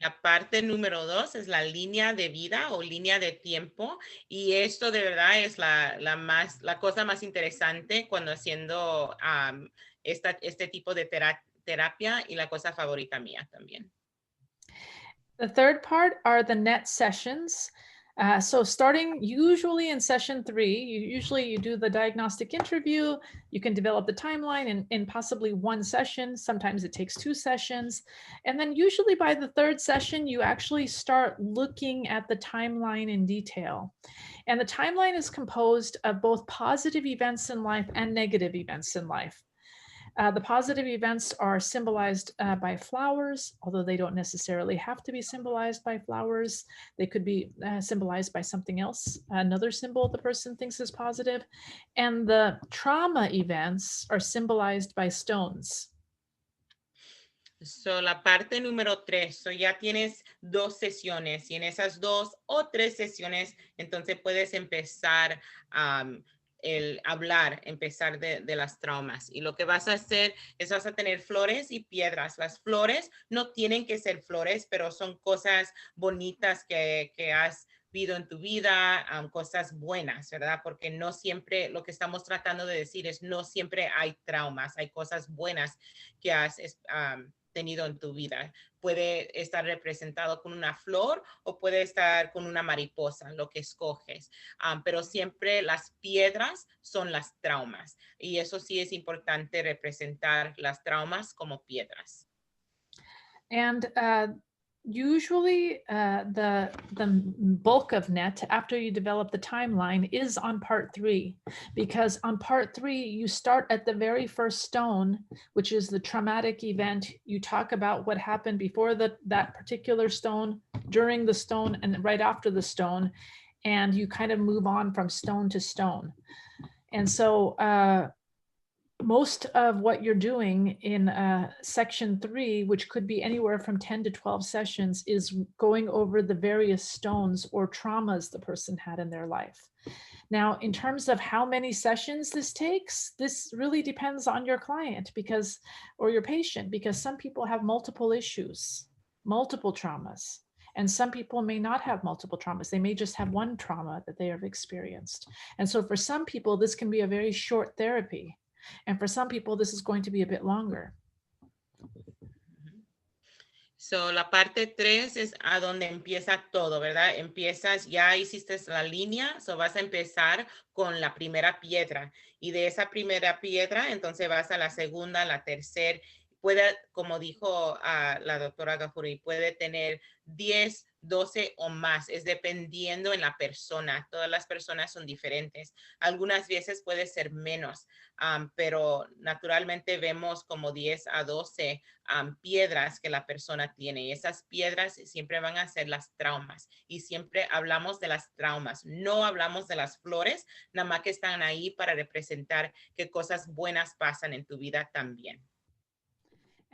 La parte número 2 es la línea de vida o línea de tiempo, y esto de verdad es la cosa más interesante cuando haciendo este tipo de terapia, y la cosa favorita mía también. The third part are the NET sessions. So starting usually in session 3, you do the diagnostic interview, you can develop the timeline in possibly 1 session. Sometimes it takes 2 sessions. And then usually by the 3rd session, you actually start looking at the timeline in detail. And the timeline is composed of both positive events in life and negative events in life. The positive events are symbolized by flowers, although they don't necessarily have to be symbolized by flowers. They could be symbolized by something else, another symbol the person thinks is positive. And the trauma events are symbolized by stones. So la parte número 3, so ya tienes 2 sesiones, y en esas 2 o 3 sesiones, entonces puedes empezar empezar de las traumas. Y lo que vas a hacer es vas a tener flores y piedras. Las flores no tienen que ser flores, pero son cosas bonitas que has vivido en tu vida, cosas buenas, ¿verdad? Porque no siempre, lo que estamos tratando de decir es no siempre hay traumas, hay cosas buenas que has tenido en tu vida. Puede estar representado con una flor o puede estar con una mariposa, lo que escoges. Pero siempre las piedras son las traumas. Y eso sí es importante, representar las traumas como piedras. And usually the bulk of NET, after you develop the timeline, is on part 3, because on part 3 you start at the very first stone, which is the traumatic event. You talk about what happened before that particular stone, during the stone, and right after the stone, and you kind of move on from stone to stone. And so most of what you're doing in section 3, which could be anywhere from 10 to 12 sessions, is going over the various stones or traumas the person had in their life. Now, in terms of how many sessions this takes, this really depends on your client or your patient, because some people have multiple issues, multiple traumas. And some people may not have multiple traumas. They may just have one trauma that they have experienced. And so for some people, this can be a very short therapy. And for some people, this is going to be a bit longer. So, la parte 3 es a donde empieza todo, ¿verdad? Ya hiciste la línea, so vas a empezar con la primera piedra. Y de esa primera piedra, entonces vas a la segunda, la tercera. Puede, como dijo la doctora Gafuri, puede tener 10, 12 o más, es dependiendo en la persona. Todas las personas son diferentes. Algunas veces puede ser menos, pero naturalmente vemos como 10 a 12 piedras que la persona tiene. Y esas piedras siempre van a ser las traumas. Y siempre hablamos de las traumas. No hablamos de las flores, nada más que están ahí para representar qué cosas buenas pasan en tu vida también.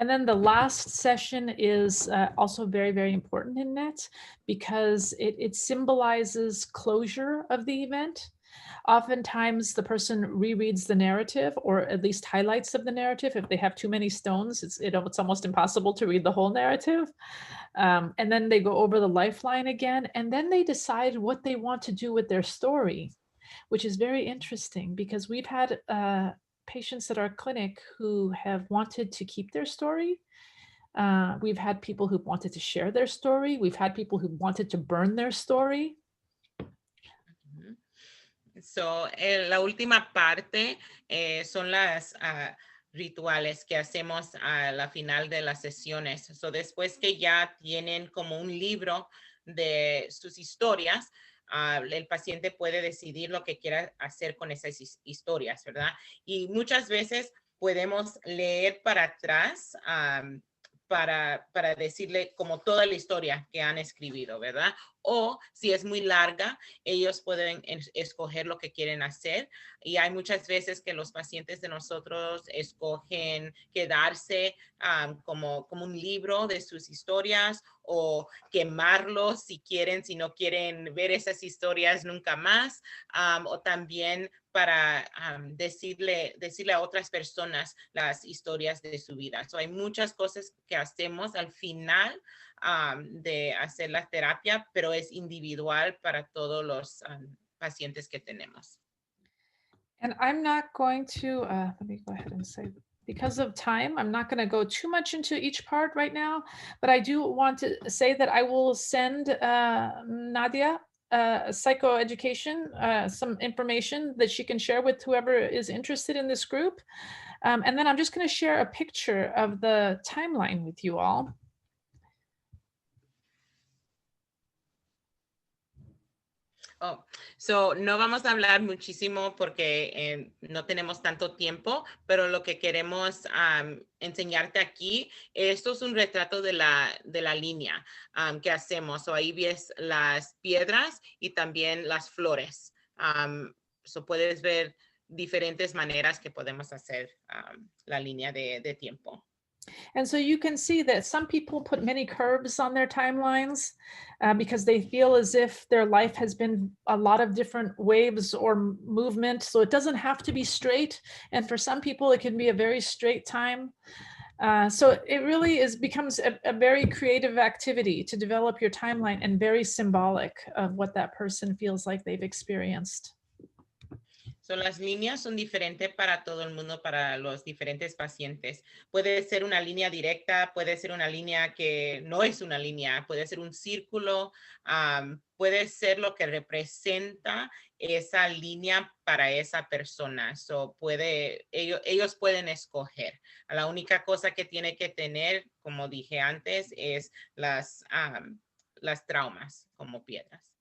And then the last session is also very, very important in NET, because it symbolizes closure of the event. Oftentimes the person rereads the narrative, or at least highlights of the narrative. If they have too many stones, it's almost impossible to read the whole narrative. And then they go over the lifeline again, and then they decide what they want to do with their story, which is very interesting, because we've had patients at our clinic who have wanted to keep their story. We've had people who wanted to share their story. We've had people who wanted to burn their story. So, la última parte son las rituales que hacemos a la final de las sesiones. So, después que ya tienen como un libro de sus historias, el paciente puede decidir lo que quiera hacer con esas historias, ¿verdad? Y muchas veces podemos leer para atrás para decirle como toda la historia que han escrito, ¿verdad? O si es muy larga, ellos pueden escoger lo que quieren hacer. Y hay muchas veces que los pacientes de nosotros escogen quedarse como un libro de sus historias o quemarlos si quieren, si no quieren ver esas historias nunca más. O también para decirle a otras personas las historias de su vida. So, hay muchas cosas que hacemos al final de hacer la terapia, pero es individual para todos los pacientes que tenemos. And I'm not going to, let me go ahead and say, because of time, I'm not going to go too much into each part right now, but I do want to say that I will send Nadia psychoeducation, some information that she can share with whoever is interested in this group. And then I'm just going to share a picture of the timeline with you all. Oh, so no vamos a hablar muchísimo porque no tenemos tanto tiempo, pero lo que queremos enseñarte aquí, esto es un retrato de la línea que hacemos. So ahí ves las piedras y también las flores. So puedes ver diferentes maneras que podemos hacer la línea de tiempo. And so you can see that some people put many curves on their timelines because they feel as if their life has been a lot of different waves or movement. So it doesn't have to be straight. And for some people, it can be a very straight time. So it really becomes a very creative activity to develop your timeline and very symbolic of what that person feels like they've experienced. So, las líneas son diferentes para todo el mundo, para los diferentes pacientes. Puede ser una línea directa, puede ser una línea que no es una línea, puede ser un círculo, puede ser lo que representa esa línea para esa persona. So, ellos pueden escoger. La única cosa que tiene que tener, como dije antes, es las traumas como piedras.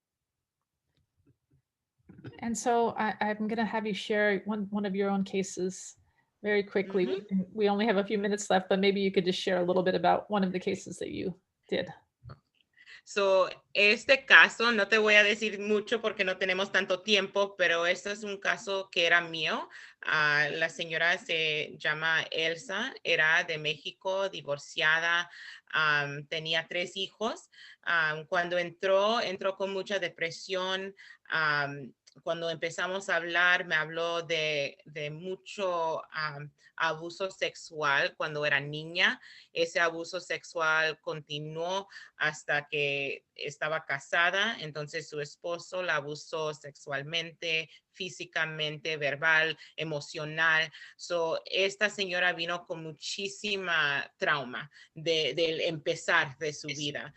And so I'm going to have you share one of your own cases very quickly. Mm-hmm. We only have a few minutes left, but maybe you could just share a little bit about one of the cases that you did. So, este caso, no te voy a decir mucho porque no tenemos tanto tiempo, pero este es un caso que era mío. La señora se llama Elsa, era de México, divorciada, tenía 3 hijos. Cuando entró con mucha depresión. Cuando empezamos a hablar, me habló de mucho abuso sexual cuando era niña. Ese abuso sexual continuó hasta que estaba casada. Entonces su esposo la abusó sexualmente, físicamente, verbal, emocional. So, esta señora vino con muchísima trauma del empezar de su vida.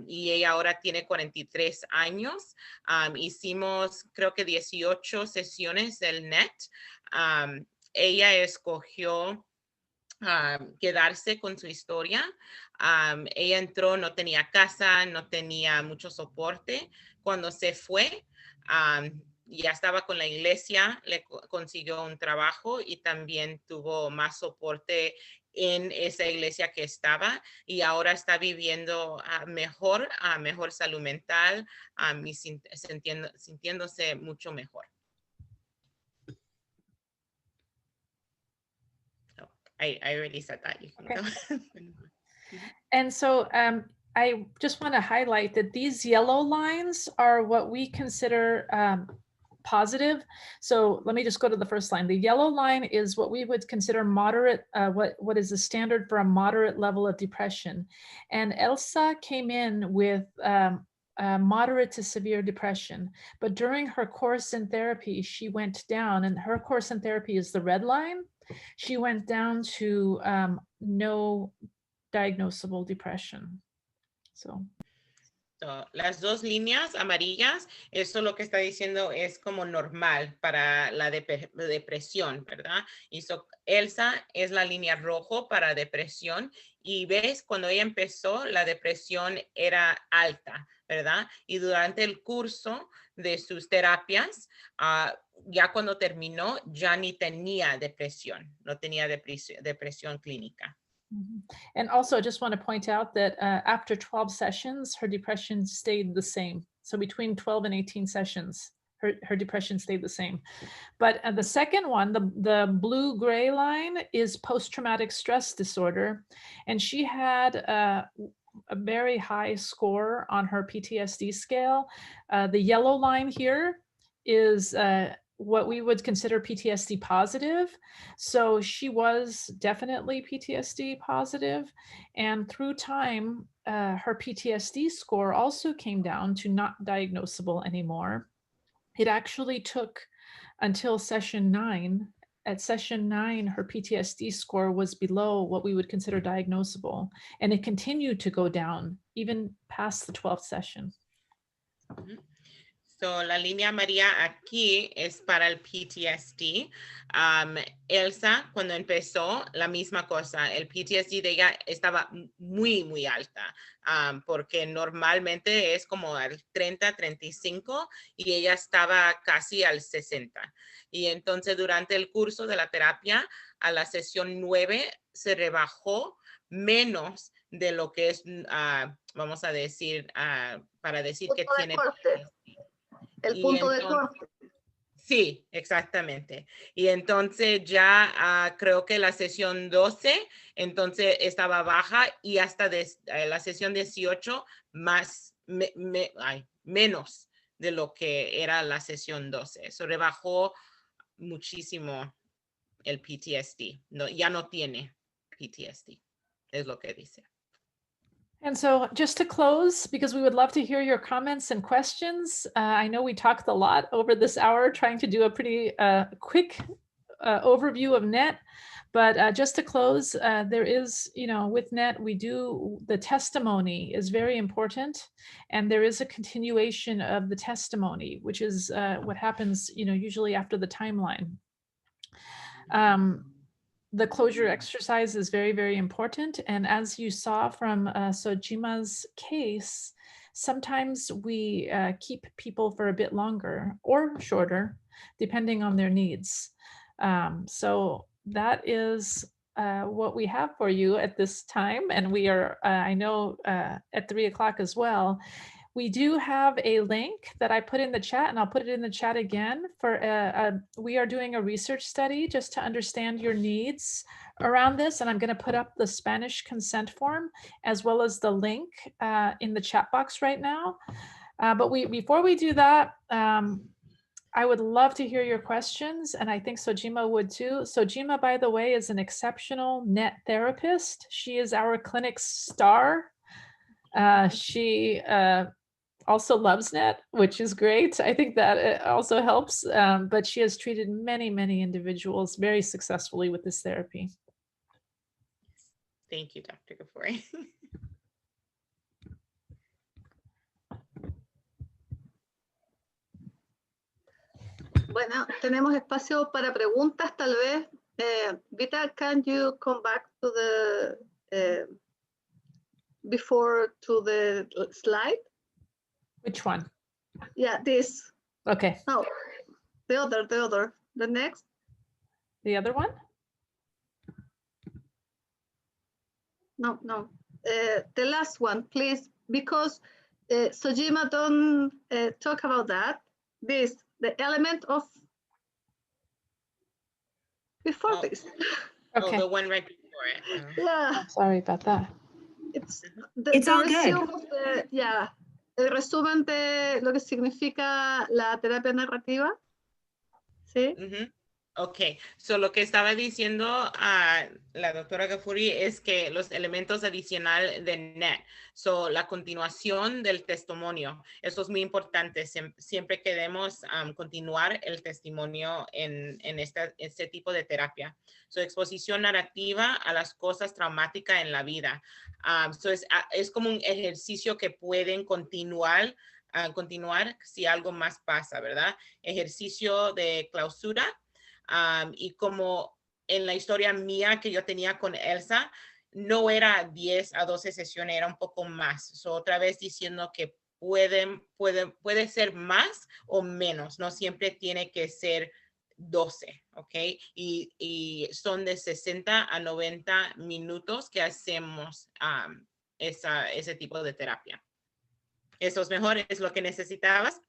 Y ella ahora tiene 43 años. Hicimos creo que 18 sesiones del NET. Ella escogió quedarse con su historia. Ella entró, no tenía casa, no tenía mucho soporte. Cuando se fue, ya estaba con la iglesia, le consiguió un trabajo y también tuvo más soporte en esa iglesia que estaba, y ahora está viviendo mejor salud mental y sintiéndose mucho mejor. So, I already said that. You can go. And so I just want to highlight that these yellow lines are what we consider positive. So let me just go to the first line. The yellow line is what we would consider moderate, what is the standard for a moderate level of depression. And Elsa came in with moderate to severe depression. But during her course in therapy, she went down, and her course in therapy is the red line. She went down to no diagnosable depression. So. Las dos líneas amarillas, eso lo que está diciendo es como normal para la depresión, ¿verdad? Y Elsa es la línea rojo para depresión, y ves, cuando ella empezó, la depresión era alta, ¿verdad? Y durante el curso de sus terapias, ya cuando terminó, ya ni tenía depresión, no tenía depresión clínica. And also, I just want to point out that after 12 sessions, her depression stayed the same. So between 12 and 18 sessions, her depression stayed the same. But the second one, the blue-gray line, is post-traumatic stress disorder. And she had a very high score on her PTSD scale. The yellow line here is what we would consider PTSD positive. So she was definitely PTSD positive. And through time, her PTSD score also came down to not diagnosable anymore. It actually took until session 9. At session 9, her PTSD score was below what we would consider diagnosable. And it continued to go down even past the 12th session. Mm-hmm. So, la línea amarilla aquí es para el PTSD. Elsa, cuando empezó, la misma cosa. El PTSD de ella estaba muy, muy alta, porque normalmente es como al 30, 35, y ella estaba casi al 60. Y entonces, durante el curso de la terapia, a la sesión 9, se rebajó menos de lo que es, vamos a decir, para decir que tiene PTSD. El punto de corte. Sí, exactamente. Y entonces ya creo que la sesión 12, entonces estaba baja, y hasta la sesión 18 menos de lo que era la sesión 12. Eso rebajó muchísimo el PTSD. No, ya no tiene PTSD, es lo que dice. And so just to close, because we would love to hear your comments and questions. I know we talked a lot over this hour trying to do a pretty quick overview of NET, but just to close, there is, with NET, the testimony is very important, and there is a continuation of the testimony, which is what happens, usually after the timeline. The closure exercise is very, very important. And as you saw from Sojima's case, sometimes we keep people for a bit longer or shorter, depending on their needs. So that is what we have for you at this time. And we are, I know, at 3 o'clock as well. We do have a link that I put in the chat, and I'll put it in the chat again. We are doing a research study just to understand your needs around this, and I'm going to put up the Spanish consent form as well as the link in the chat box right now. But before we do that, I would love to hear your questions, and I think Sojima would too. Sojima, by the way, is an exceptional NET therapist. She is our clinic's star. She also loves NET, which is great. I think that it also helps, but she has treated many, many individuals very successfully with this therapy. Thank you, Dr. Ghafouri. Bueno, tenemos espacio para preguntas, tal vez. Vita, can you come back to the before to the slide? Which one? Yeah, this. Okay. No, the other, the next. The other one? No. The last one, please, because Sojima don't talk about that. This, the element of before this. Okay. Oh, the one right before it. Yeah. Sorry about that. It's all good. El resumen de lo que significa la terapia narrativa. ¿Sí? Ok, so lo que estaba diciendo la doctora Gafuri es que los elementos adicionales de NET, so la continuación del testimonio, eso es muy importante, siempre queremos continuar el testimonio en este tipo de terapia. So exposición narrativa a las cosas traumáticas en la vida. So es como un ejercicio que pueden continuar si algo más pasa, ¿verdad? Ejercicio de clausura. Y como en la historia mía que yo tenía con Elsa, no era 10 a 12 sesiones, era un poco más. So, otra vez diciendo que puede ser más o menos, no siempre tiene que ser 12, ¿ok? Y son de 60 a 90 minutos que hacemos ese tipo de terapia. ¿Eso es mejor? ¿Es lo que necesitabas?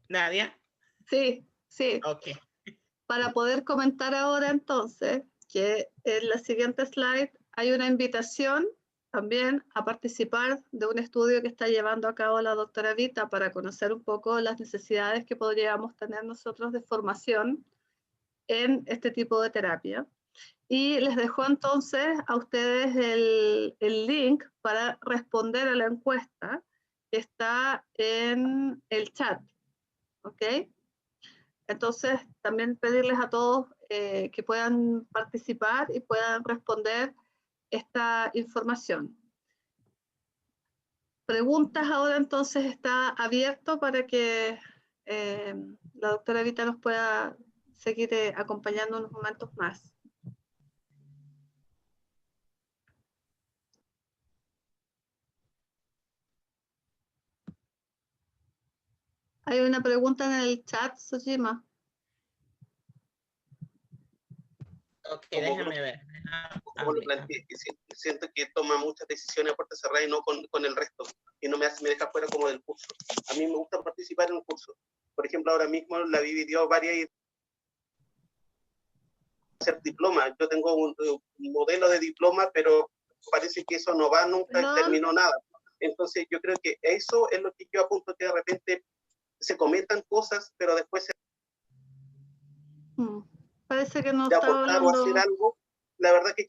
Nadia? Sí, sí. Ok. Para poder comentar ahora entonces que en la siguiente slide hay una invitación también a participar de un estudio que está llevando a cabo la doctora Vita para conocer un poco las necesidades que podríamos tener nosotros de formación en este tipo de terapia. Y les dejo entonces a ustedes el link para responder a la encuesta que está en el chat. ¿Ok? Entonces, también pedirles a todos que puedan participar y puedan responder esta información. Preguntas ahora entonces está abierto para que la doctora Vita nos pueda seguir acompañando unos momentos más. Hay una pregunta en el chat, Sojima. Ok, déjame ver. Como lo planteé, que siento que toma muchas decisiones a puerta cerrada y no con el resto, y no me deja fuera como del curso. A mí me gusta participar en un curso. Por ejemplo, ahora mismo la Vivi dio varias ideas hacer diploma. Yo tengo un modelo de diploma, pero parece que eso no va nunca, terminó nada. Entonces yo creo que eso es lo que yo apunto, que de repente se comentan cosas, pero después se parece que no de está aportar hablando. o hacer algo. La verdad que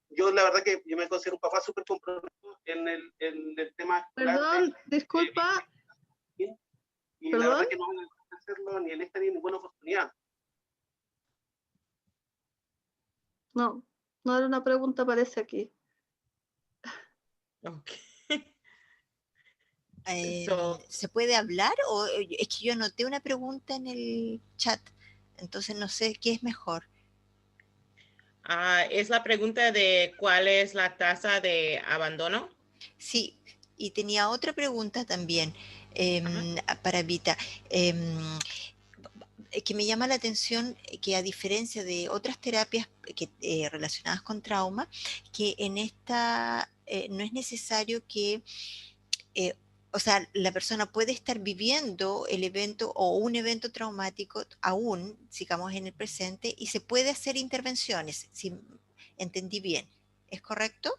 yo me considero un papá súper comprometido en el tema. Perdón, disculpa. Y la verdad que no voy a hacerlo ni en esta ni en ninguna oportunidad. No, no era una pregunta, parece aquí. Okay. ¿Se puede hablar? O es que yo anoté una pregunta en el chat, entonces no sé qué es mejor. Es la pregunta de cuál es la tasa de abandono. Sí, y tenía otra pregunta también para Vita. Que me llama la atención que a diferencia de otras terapias relacionadas con trauma, que en esta no es necesario que o sea, la persona puede estar viviendo el evento o un evento traumático aún, sigamos en el presente, y se puede hacer intervenciones, si entendí bien. ¿Es correcto?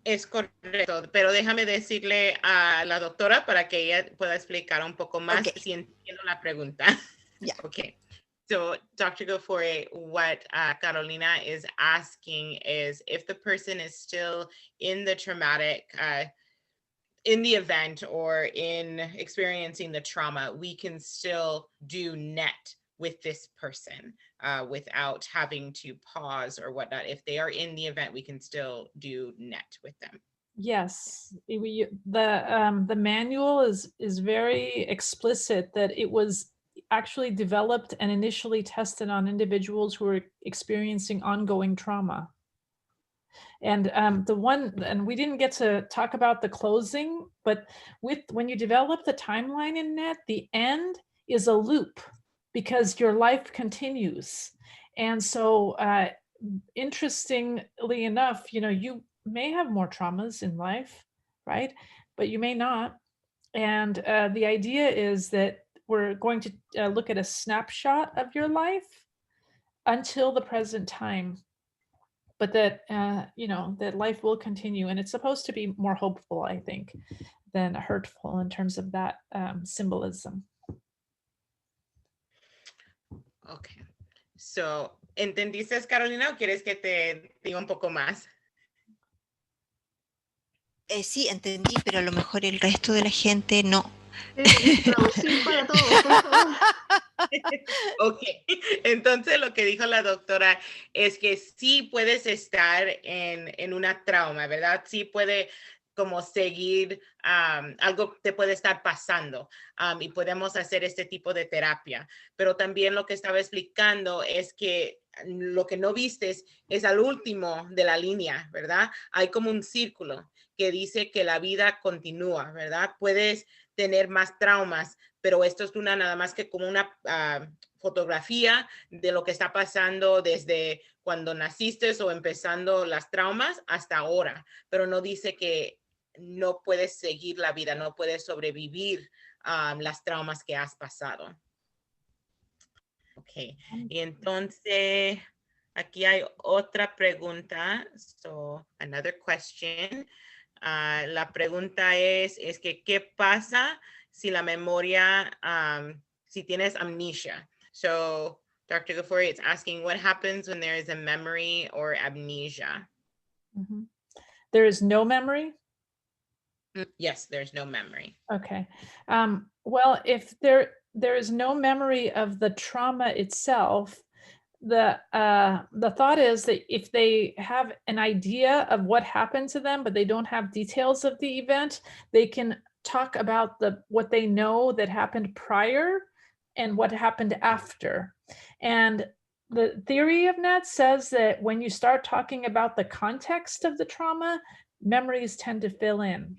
Es correcto, pero déjame decirle a la doctora para que ella pueda explicar un poco más si entiendo la pregunta. Yeah. Okay. So, Dr. Gafuri, what Carolina is asking is if the person is still in the traumatic in the event or in experiencing the trauma, we can still do NET with this person without having to pause or whatnot. If they are in the event, we can still do NET with them. Yes, the manual is very explicit that it was actually developed and initially tested on individuals who were experiencing ongoing trauma. And we didn't get to talk about the closing, but when you develop the timeline in NET, the end is a loop because your life continues. And so interestingly enough, you may have more traumas in life, right? But you may not. And the idea is that we're going to look at a snapshot of your life until the present time, but that that life will continue, and it's supposed to be more hopeful, I think, than hurtful in terms of that symbolism. Okay. So, ¿entendiste, Carolina, o quieres que te diga un poco más? Sí, entendí, pero a lo mejor el resto de la gente no. Traducir para todos, por favor. Ok, entonces lo que dijo la doctora es que sí puedes estar en una trauma, ¿verdad? Sí puede como seguir, algo te puede estar pasando y podemos hacer este tipo de terapia. Pero también lo que estaba explicando es que lo que no vistes es al último de la línea, ¿verdad? Hay como un círculo que dice que la vida continúa, ¿verdad? Puedes tener más traumas, pero esto es una nada más que como una fotografía de lo que está pasando desde cuando naciste o empezando las traumas hasta ahora, pero no dice que no puedes seguir la vida, no puedes sobrevivir las traumas que has pasado. Ok, y entonces aquí hay otra pregunta. So, another question. La pregunta es que ¿qué pasa si la memoria, si tienes amnesia? So, Dr. Ghafouri, it's asking what happens when there is a memory or amnesia? Mhm. There is no memory? Yes, there's no memory. Okay. Well, if there is no memory of the trauma itself, the thought is that if they have an idea of what happened to them, but they don't have details of the event, they can talk about what they know that happened prior and what happened after. And the theory of NET says that when you start talking about the context of the trauma, memories tend to fill in.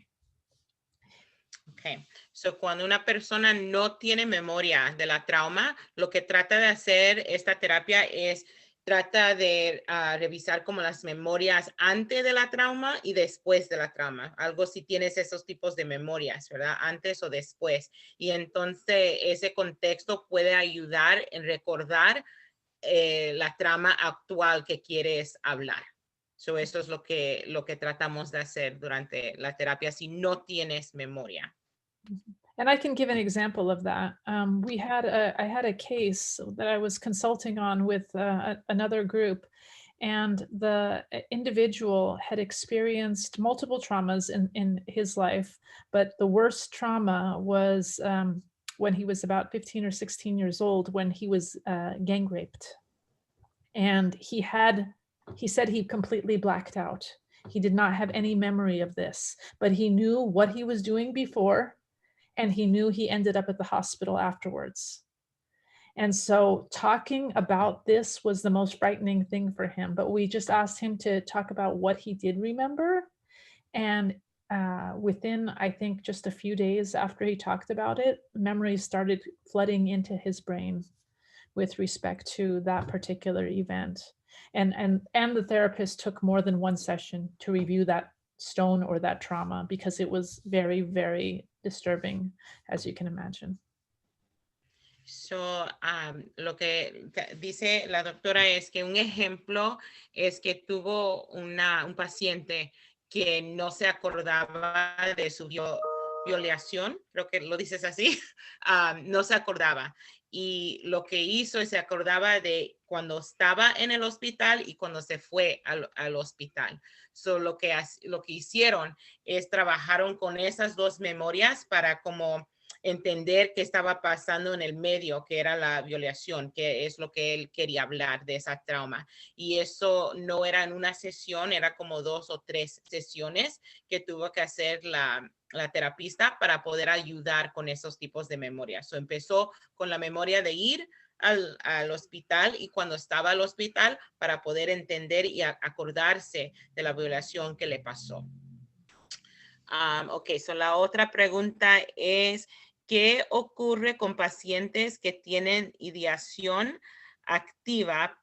Okay. So, cuando una persona no tiene memoria de la trauma, lo que trata de hacer esta terapia es trata de revisar como las memorias antes de la trauma y después de la trauma. Algo si tienes esos tipos de memorias, ¿verdad? Antes o después. Y entonces ese contexto puede ayudar en recordar la trama actual que quieres hablar. So, eso es lo que tratamos de hacer durante la terapia si no tienes memoria. And I can give an example of that. I had a case that I was consulting on with another group, and the individual had experienced multiple traumas in his life, but the worst trauma was when he was about 15 or 16 years old, when he was gang raped. And he said he completely blacked out. He did not have any memory of this, but he knew what he was doing before, and he knew he ended up at the hospital afterwards. And so talking about this was the most frightening thing for him, but we just asked him to talk about what he did remember. And within, I think, just a few days after he talked about it, memories started flooding into his brain with respect to that particular event. And the therapist took more than one session to review that stone or that trauma, because it was very, very disturbing, as you can imagine. So, lo que dice la doctora es que un ejemplo es que tuvo un paciente que no se acordaba de su violación, creo que lo dices así, no se acordaba. Y lo que hizo es se acordaba de cuando estaba en el hospital y cuando se fue al hospital. So, lo que hicieron es trabajaron con esas dos memorias para como entender qué estaba pasando en el medio, que era la violación, que es lo que él quería hablar de esa trauma. Y eso no era en una sesión, era como 2 o 3 sesiones que tuvo que hacer la terapista para poder ayudar con esos tipos de memorias. So, empezó con la memoria de ir al hospital y cuando estaba al hospital para poder entender y acordarse de la violación que le pasó. Ok, so la otra pregunta es, ¿qué ocurre con pacientes que tienen ideación activa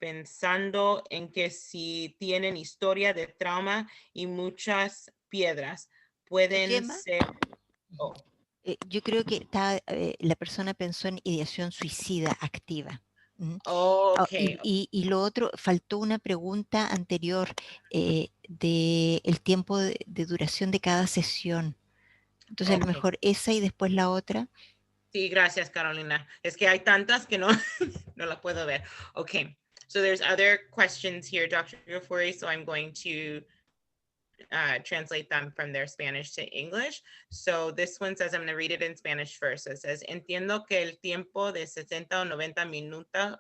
pensando en que si tienen historia de trauma y muchas piedras pueden ser... Oh. Yo creo que la persona pensó en ideación suicida activa. Okay. Y lo otro, faltó una pregunta anterior de el tiempo de duración de cada sesión. Entonces, a lo mejor esa y después la otra. Sí, gracias, Carolina. Es que hay tantas que no, no la puedo ver. Okay, so there's other questions here, Dr. Gafuri, so I'm going to translate them from their Spanish to English. So this one says, I'm going to read it in Spanish first. It says, entiendo que el tiempo de 60 o 90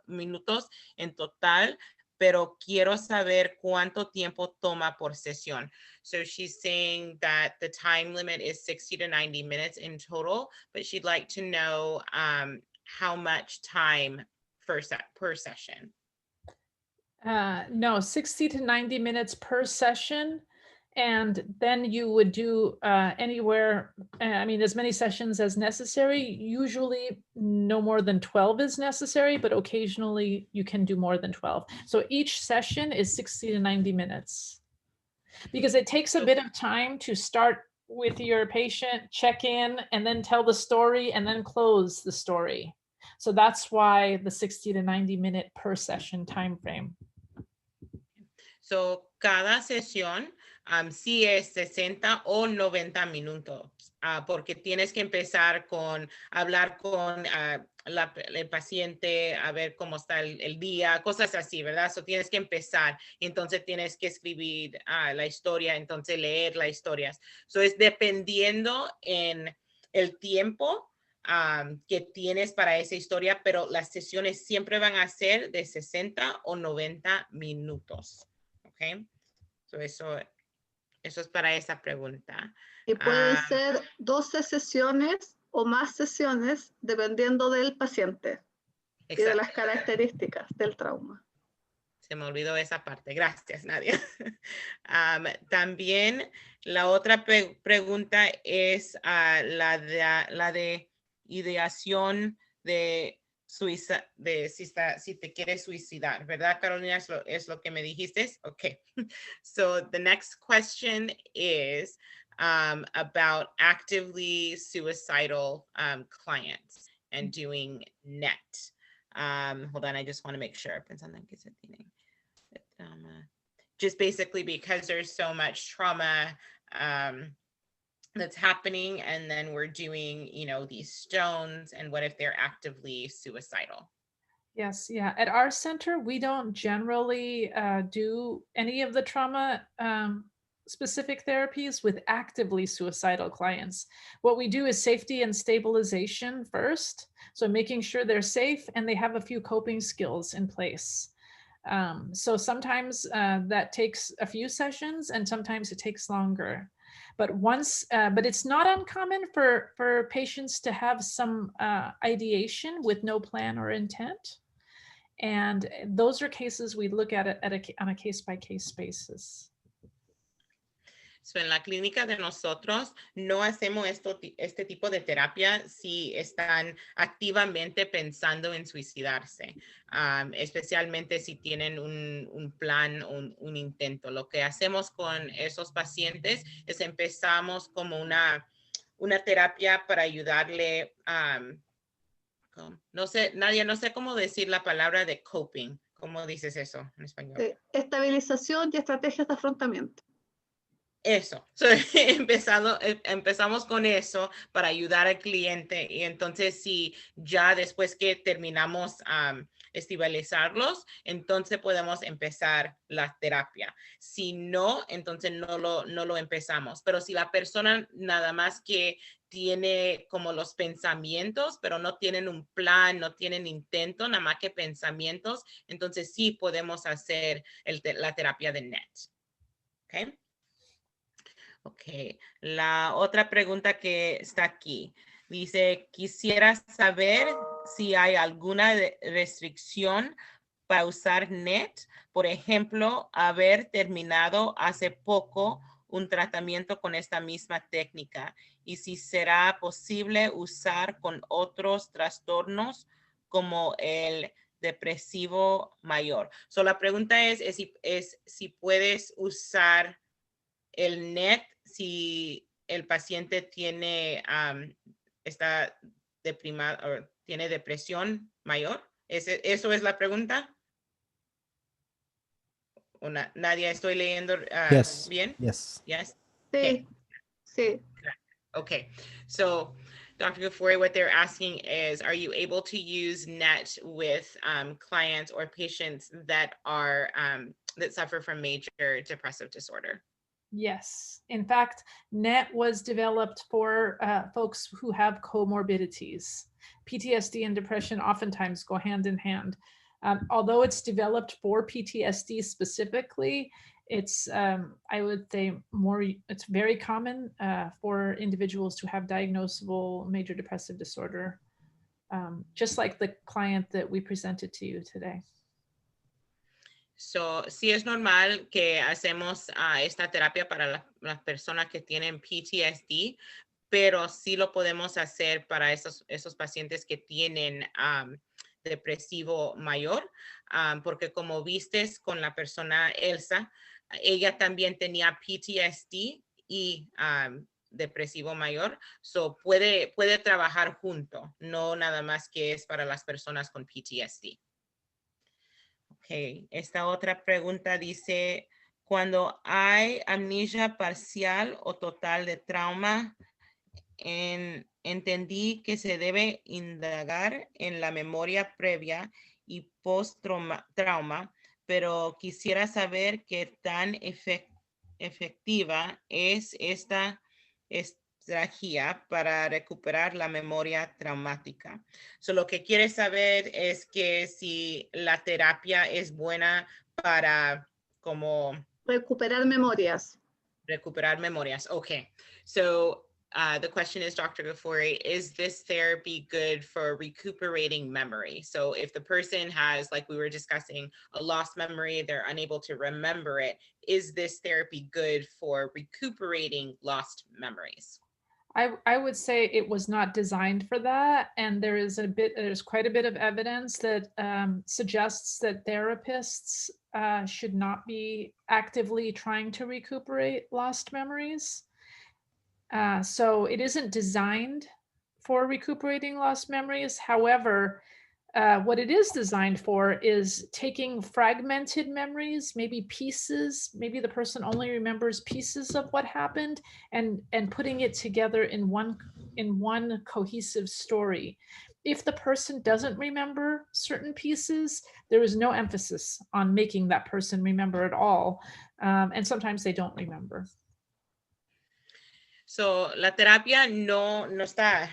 minutos en total, pero quiero saber cuánto tiempo toma por sesión. So she's saying that the time limit is 60 to 90 minutes in total, but she'd like to know how much time per session. No, 60 to 90 minutes per session. And then you would do anywhere, I mean, as many sessions as necessary. Usually no more than 12 is necessary, but occasionally you can do more than 12. So each session is 60 to 90 minutes. Because it takes a bit of time to start with your patient, check in, and then tell the story, and then close the story. So that's why the 60 to 90 minute per session time frame. So cada sesión sí es 60 o 90 minutos, porque tienes que empezar con hablar con el paciente, a ver cómo está el día, cosas así, ¿verdad? So tienes que empezar, y entonces tienes que escribir la historia, entonces leer las historias. So es dependiendo en el tiempo que tienes para esa historia, pero las sesiones siempre van a ser de 60 o 90 minutos. Okay, so eso es para esa pregunta. Y pueden ser 12 sesiones o más sesiones dependiendo del paciente y de las características del trauma. Se me olvidó esa parte. Gracias, Nadia. También la otra pregunta es la de ideación de si te quieres suicidar, ¿verdad, Carolina? Es lo que me dijiste. Okay. So the next question is about actively suicidal clients and doing NET. Hold on, I just want to make sure. Pensando en que se tiene just basically because there's so much trauma that's happening, and then we're doing, these stones, and what if they're actively suicidal? Yes, yeah. At our center, we don't generally do any of the trauma specific therapies with actively suicidal clients. What we do is safety and stabilization first. So making sure they're safe and they have a few coping skills in place. So sometimes that takes a few sessions, and sometimes it takes longer. But but it's not uncommon for patients to have some ideation with no plan or intent. And those are cases we look at it on a case-by-case basis. So en la clínica de nosotros no hacemos este tipo de terapia si están activamente pensando en suicidarse, especialmente si tienen un plan, un intento. Lo que hacemos con esos pacientes es empezamos como una terapia para ayudarle, no sé, Nadia, no sé cómo decir la palabra de coping. ¿Cómo dices eso en español? Estabilización y estrategias de afrontamiento. Eso, so, empezamos con eso para ayudar al cliente, y entonces si ya después que terminamos estabilizarlos, entonces podemos empezar la terapia. Si no, entonces no lo empezamos. Pero si la persona nada más que tiene como los pensamientos, pero no tienen un plan, no tienen intento, nada más que pensamientos, entonces sí podemos hacer la terapia de NET. ¿Ok? Ok, la otra pregunta que está aquí dice, quisiera saber si hay alguna restricción para usar NET, por ejemplo, haber terminado hace poco un tratamiento con esta misma técnica, y si será posible usar con otros trastornos como el depresivo mayor. So, la pregunta es si puedes usar el NET si el paciente tiene, está deprimado o tiene depresión mayor. ¿Eso es la pregunta? Nadia, ¿estoy leyendo Yes. bien? Yes. Yes. Sí, sí. Okay, so Dr. Ghafouri, what they're asking is, are you able to use NET with clients or patients that are that suffer from major depressive disorder? Yes. In fact, NET was developed for folks who have comorbidities. PTSD and depression oftentimes go hand in hand. Although it's developed for PTSD specifically, it's, I would say, it's very common for individuals to have diagnosable major depressive disorder, just like the client that we presented to you today. So, sí es normal que hacemos esta terapia para las personas que tienen PTSD, pero sí lo podemos hacer para esos pacientes que tienen depresivo mayor, porque como vistes con la persona Elsa, ella también tenía PTSD y depresivo mayor, so puede trabajar junto, no nada más que es para las personas con PTSD. Okay. Esta otra pregunta dice, cuando hay amnesia parcial o total de trauma, entendí que se debe indagar en la memoria previa y post-trauma, pero quisiera saber qué tan efectiva es esta estrategia para recuperar la memoria traumática. So, lo que quiere saber es que si la terapia es buena para como recuperar memorias. Recuperar memorias. Okay. So the question is, Dr. Ghafouri, is this therapy good for recuperating memory? So if the person has, like we were discussing, a lost memory, they're unable to remember it, is this therapy good for recuperating lost memories? I would say it was not designed for that. And there's quite a bit of evidence that suggests that therapists should not be actively trying to recuperate lost memories. So it isn't designed for recuperating lost memories. However, what it is designed for is taking fragmented memories, maybe pieces, maybe the person only remembers pieces of what happened, and putting it together in one cohesive story. If the person doesn't remember certain pieces, there is no emphasis on making that person remember at all. And sometimes they don't remember. So, la terapia no está,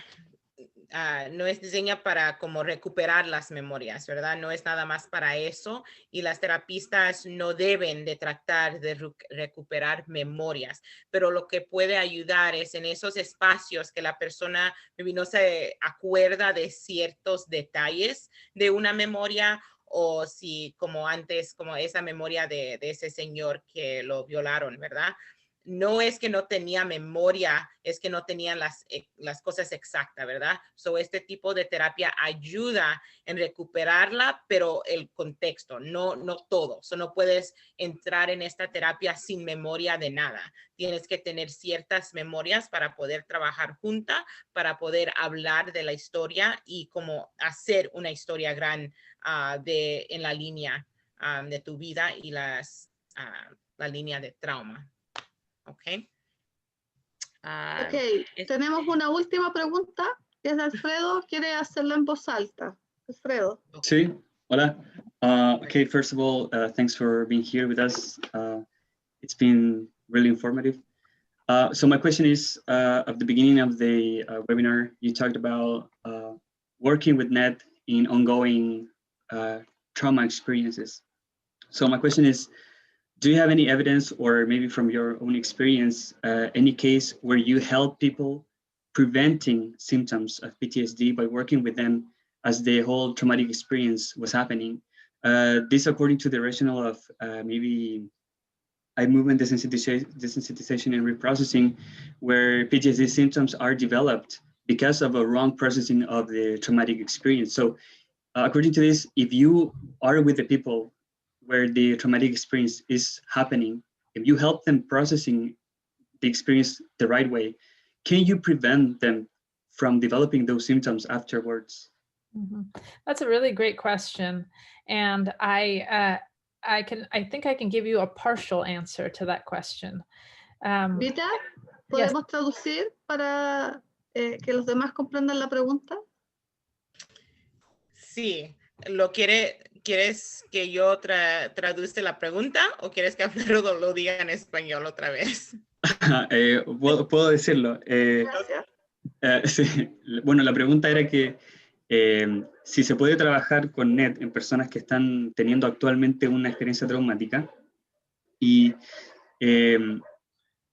no es diseñada para como recuperar las memorias, ¿verdad? No es nada más para eso, y las terapistas no deben de tratar de recuperar memorias, pero lo que puede ayudar es en esos espacios que la persona no se acuerda de ciertos detalles de una memoria, o si como antes, como esa memoria de ese señor que lo violaron, ¿verdad? No es que no tenía memoria, es que no tenían las cosas exactas, ¿verdad? So, este tipo de terapia ayuda en recuperarla, pero el contexto, no todo. So, no puedes entrar en esta terapia sin memoria de nada. Tienes que tener ciertas memorias para poder trabajar junta, para poder hablar de la historia y como hacer una historia gran en la línea de tu vida y la línea de trauma. Okay. Tenemos una última pregunta, que es de Alfredo, quiere hacerla en voz alta. Alfredo. Sí, hola. Okay, first of all, thanks for being here with us. It's been really informative. So my question is, at the beginning of the webinar, you talked about working with NET in ongoing trauma experiences. So my question is, do you have any evidence, or maybe from your own experience, any case where you help people preventing symptoms of PTSD by working with them as the whole traumatic experience was happening? This according to the rationale of maybe eye movement desensitization and reprocessing, where PTSD symptoms are developed because of a wrong processing of the traumatic experience. So according to this, if you are with the people where the traumatic experience is happening, if you help them processing the experience the right way, can you prevent them from developing those symptoms afterwards? Mm-hmm. That's a really great question. And I think I can give you a partial answer to that question. Vita, ¿podemos traducir para que los demás comprendan la pregunta? Sí, ¿quieres que yo traduzca la pregunta o quieres que Alfredo lo diga en español otra vez? Puedo decirlo. Gracias. Sí. Bueno, la pregunta era que si se puede trabajar con NET en personas que están teniendo actualmente una experiencia traumática y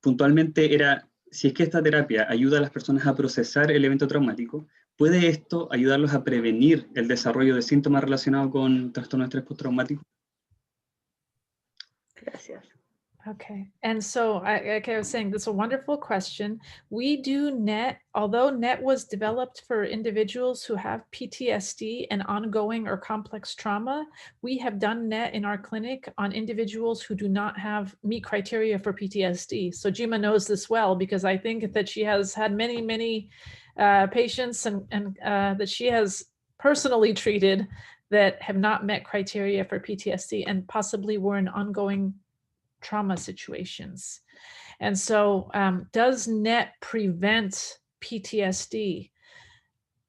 puntualmente era, si es que esta terapia ayuda a las personas a procesar el evento traumático, ¿puede esto ayudarlos a prevenir el desarrollo de síntomas relacionados con trastorno de estrés postraumático? Gracias. Okay, and so like I was saying, this is a wonderful question. We do NET, although NET was developed for individuals who have PTSD and ongoing or complex trauma, we have done NET in our clinic on individuals who do not meet criteria for PTSD. So Jima knows this well because I think that she has had many patients and that she has personally treated that have not met criteria for PTSD and possibly were in ongoing trauma situations. And so does NET prevent PTSD?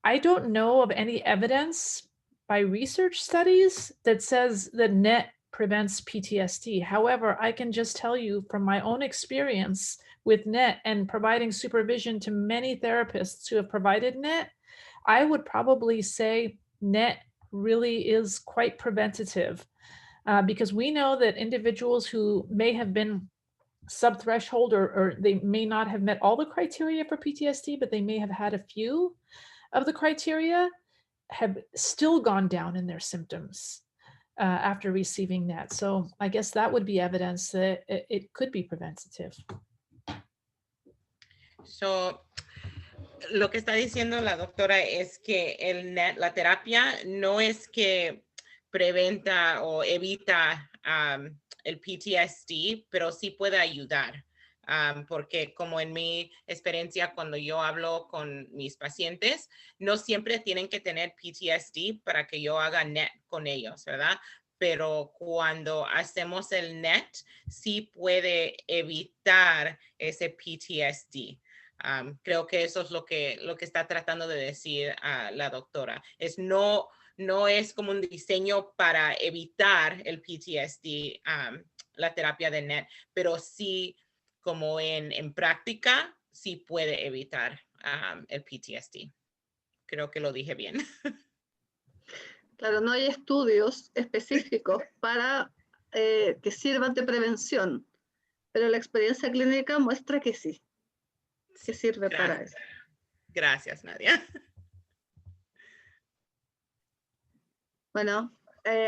I don't know of any evidence by research studies that says that NET prevents PTSD. However, I can just tell you from my own experience with NET and providing supervision to many therapists who have provided NET, I would probably say NET really is quite preventative. Because we know that individuals who may have been subthreshold or they may not have met all the criteria for PTSD, but they may have had a few of the criteria, have still gone down in their symptoms after receiving NET. So I guess that would be evidence that it could be preventative. So, lo que está diciendo la doctora es que el NET, la terapia, no es que preventa o evita el PTSD, pero sí puede ayudar. Porque como en mi experiencia cuando yo hablo con mis pacientes, no siempre tienen que tener PTSD para que yo haga NET con ellos, ¿verdad? Pero cuando hacemos el NET, sí puede evitar ese PTSD. Creo que eso es lo que está tratando de decir la doctora. No es como un diseño para evitar el PTSD, la terapia de NET, pero sí como en práctica, sí puede evitar el PTSD. Creo que lo dije bien. Claro, no hay estudios específicos para que sirvan de prevención, pero la experiencia clínica muestra que sí, que sirve para eso. Gracias, Nadia. Bueno,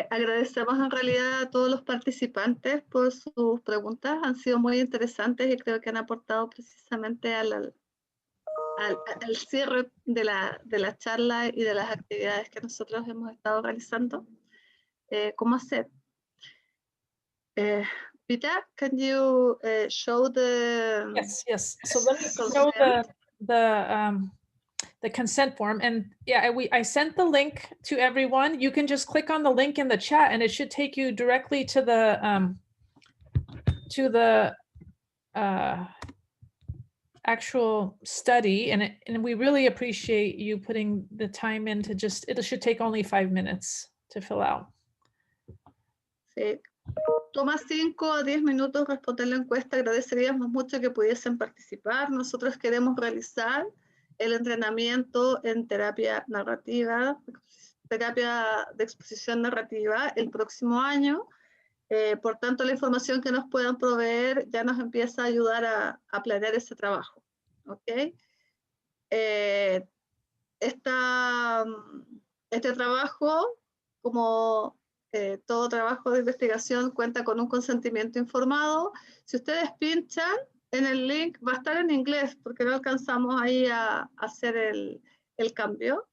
agradecemos en realidad a todos los participantes por sus preguntas. Han sido muy interesantes y creo que han aportado precisamente al cierre de la charla y de las actividades que nosotros hemos estado realizando. ¿Cómo hacer? Peter, can you show the... Yes. So let me show the consent form. And yeah, I sent the link to everyone. You can just click on the link in the chat and it should take you directly to the actual study. And we really appreciate you putting the time in to it should take only 5 minutes to fill out. Sí. Toma 5 a 10 minutos responder la encuesta. Agradeceríamos mucho que pudiesen participar. Nosotros queremos realizar el entrenamiento en terapia narrativa, terapia de exposición narrativa el próximo año. Por tanto, la información que nos puedan proveer ya nos empieza a ayudar a planear ese trabajo. ¿Ok? Este trabajo, como todo trabajo de investigación, cuenta con un consentimiento informado. Si ustedes pinchan en el link, va a estar en inglés porque no alcanzamos ahí a hacer el cambio,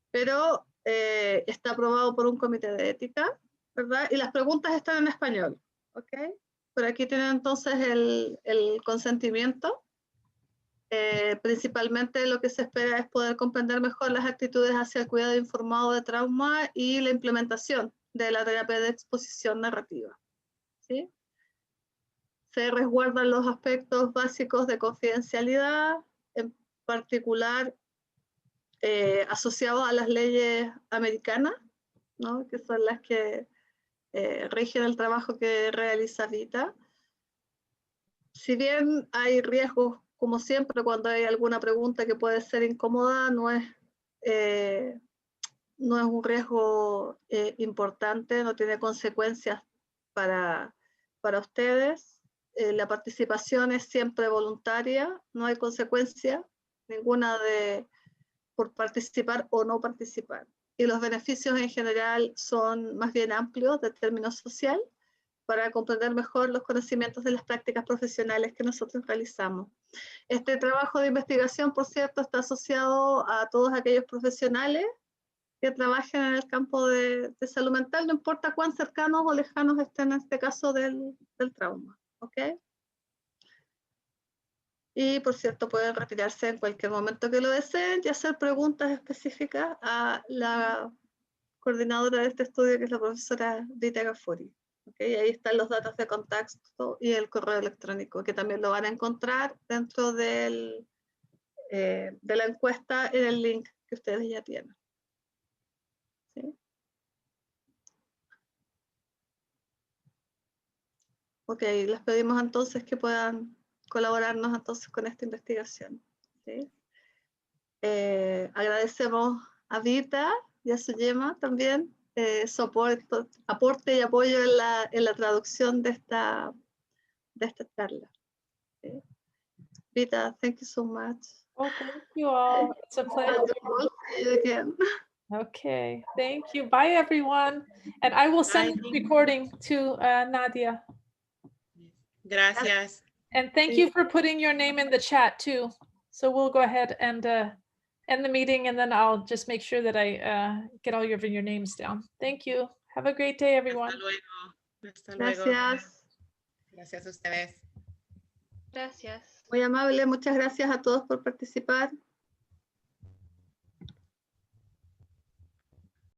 pero está aprobado por un comité de ética, ¿verdad? Y las preguntas están en español, ¿ok? Por aquí tienen entonces el consentimiento. Principalmente lo que se espera es poder comprender mejor las actitudes hacia el cuidado informado de trauma y la implementación de la terapia de exposición narrativa, ¿sí? Se resguardan los aspectos básicos de confidencialidad, particular asociados a las leyes americanas, ¿no? Que son las que rigen el trabajo que realiza Vita. Si bien hay riesgos, como siempre, cuando hay alguna pregunta que puede ser incómoda, no es un riesgo importante, no tiene consecuencias para ustedes. La participación es siempre voluntaria, no hay consecuencia ninguna por participar o no participar. Y los beneficios en general son más bien amplios de término social para comprender mejor los conocimientos de las prácticas profesionales que nosotros realizamos. Este trabajo de investigación, por cierto, está asociado a todos aquellos profesionales que trabajen en el campo de salud mental, no importa cuán cercanos o lejanos estén en este caso del trauma. ¿Ok? Y por cierto, pueden retirarse en cualquier momento que lo deseen y hacer preguntas específicas a la coordinadora de este estudio, que es la profesora Vita Gafuri. ¿Okay? Ahí están los datos de contacto y el correo electrónico, que también lo van a encontrar dentro de la encuesta en el link que ustedes ya tienen. ¿Sí? Ok, les pedimos entonces que puedan colaborarnos entonces con esta investigación. ¿Sí? Agradecemos a Vita y a Suyema también su aporte y apoyo en la traducción de esta charla. ¿Sí? Vita, thank you so much. Oh, thank you all. It's a pleasure. See you again. Okay, thank you. Bye, everyone. And I will send the recording to Nadia. Gracias. And thank you for putting your name in the chat too. So we'll go ahead and end the meeting, and then I'll just make sure that I get all your names down. Thank you. Have a great day, everyone. Hasta luego. Hasta luego. Gracias. Gracias a ustedes. Gracias. Muy amable, muchas gracias a todos por participar.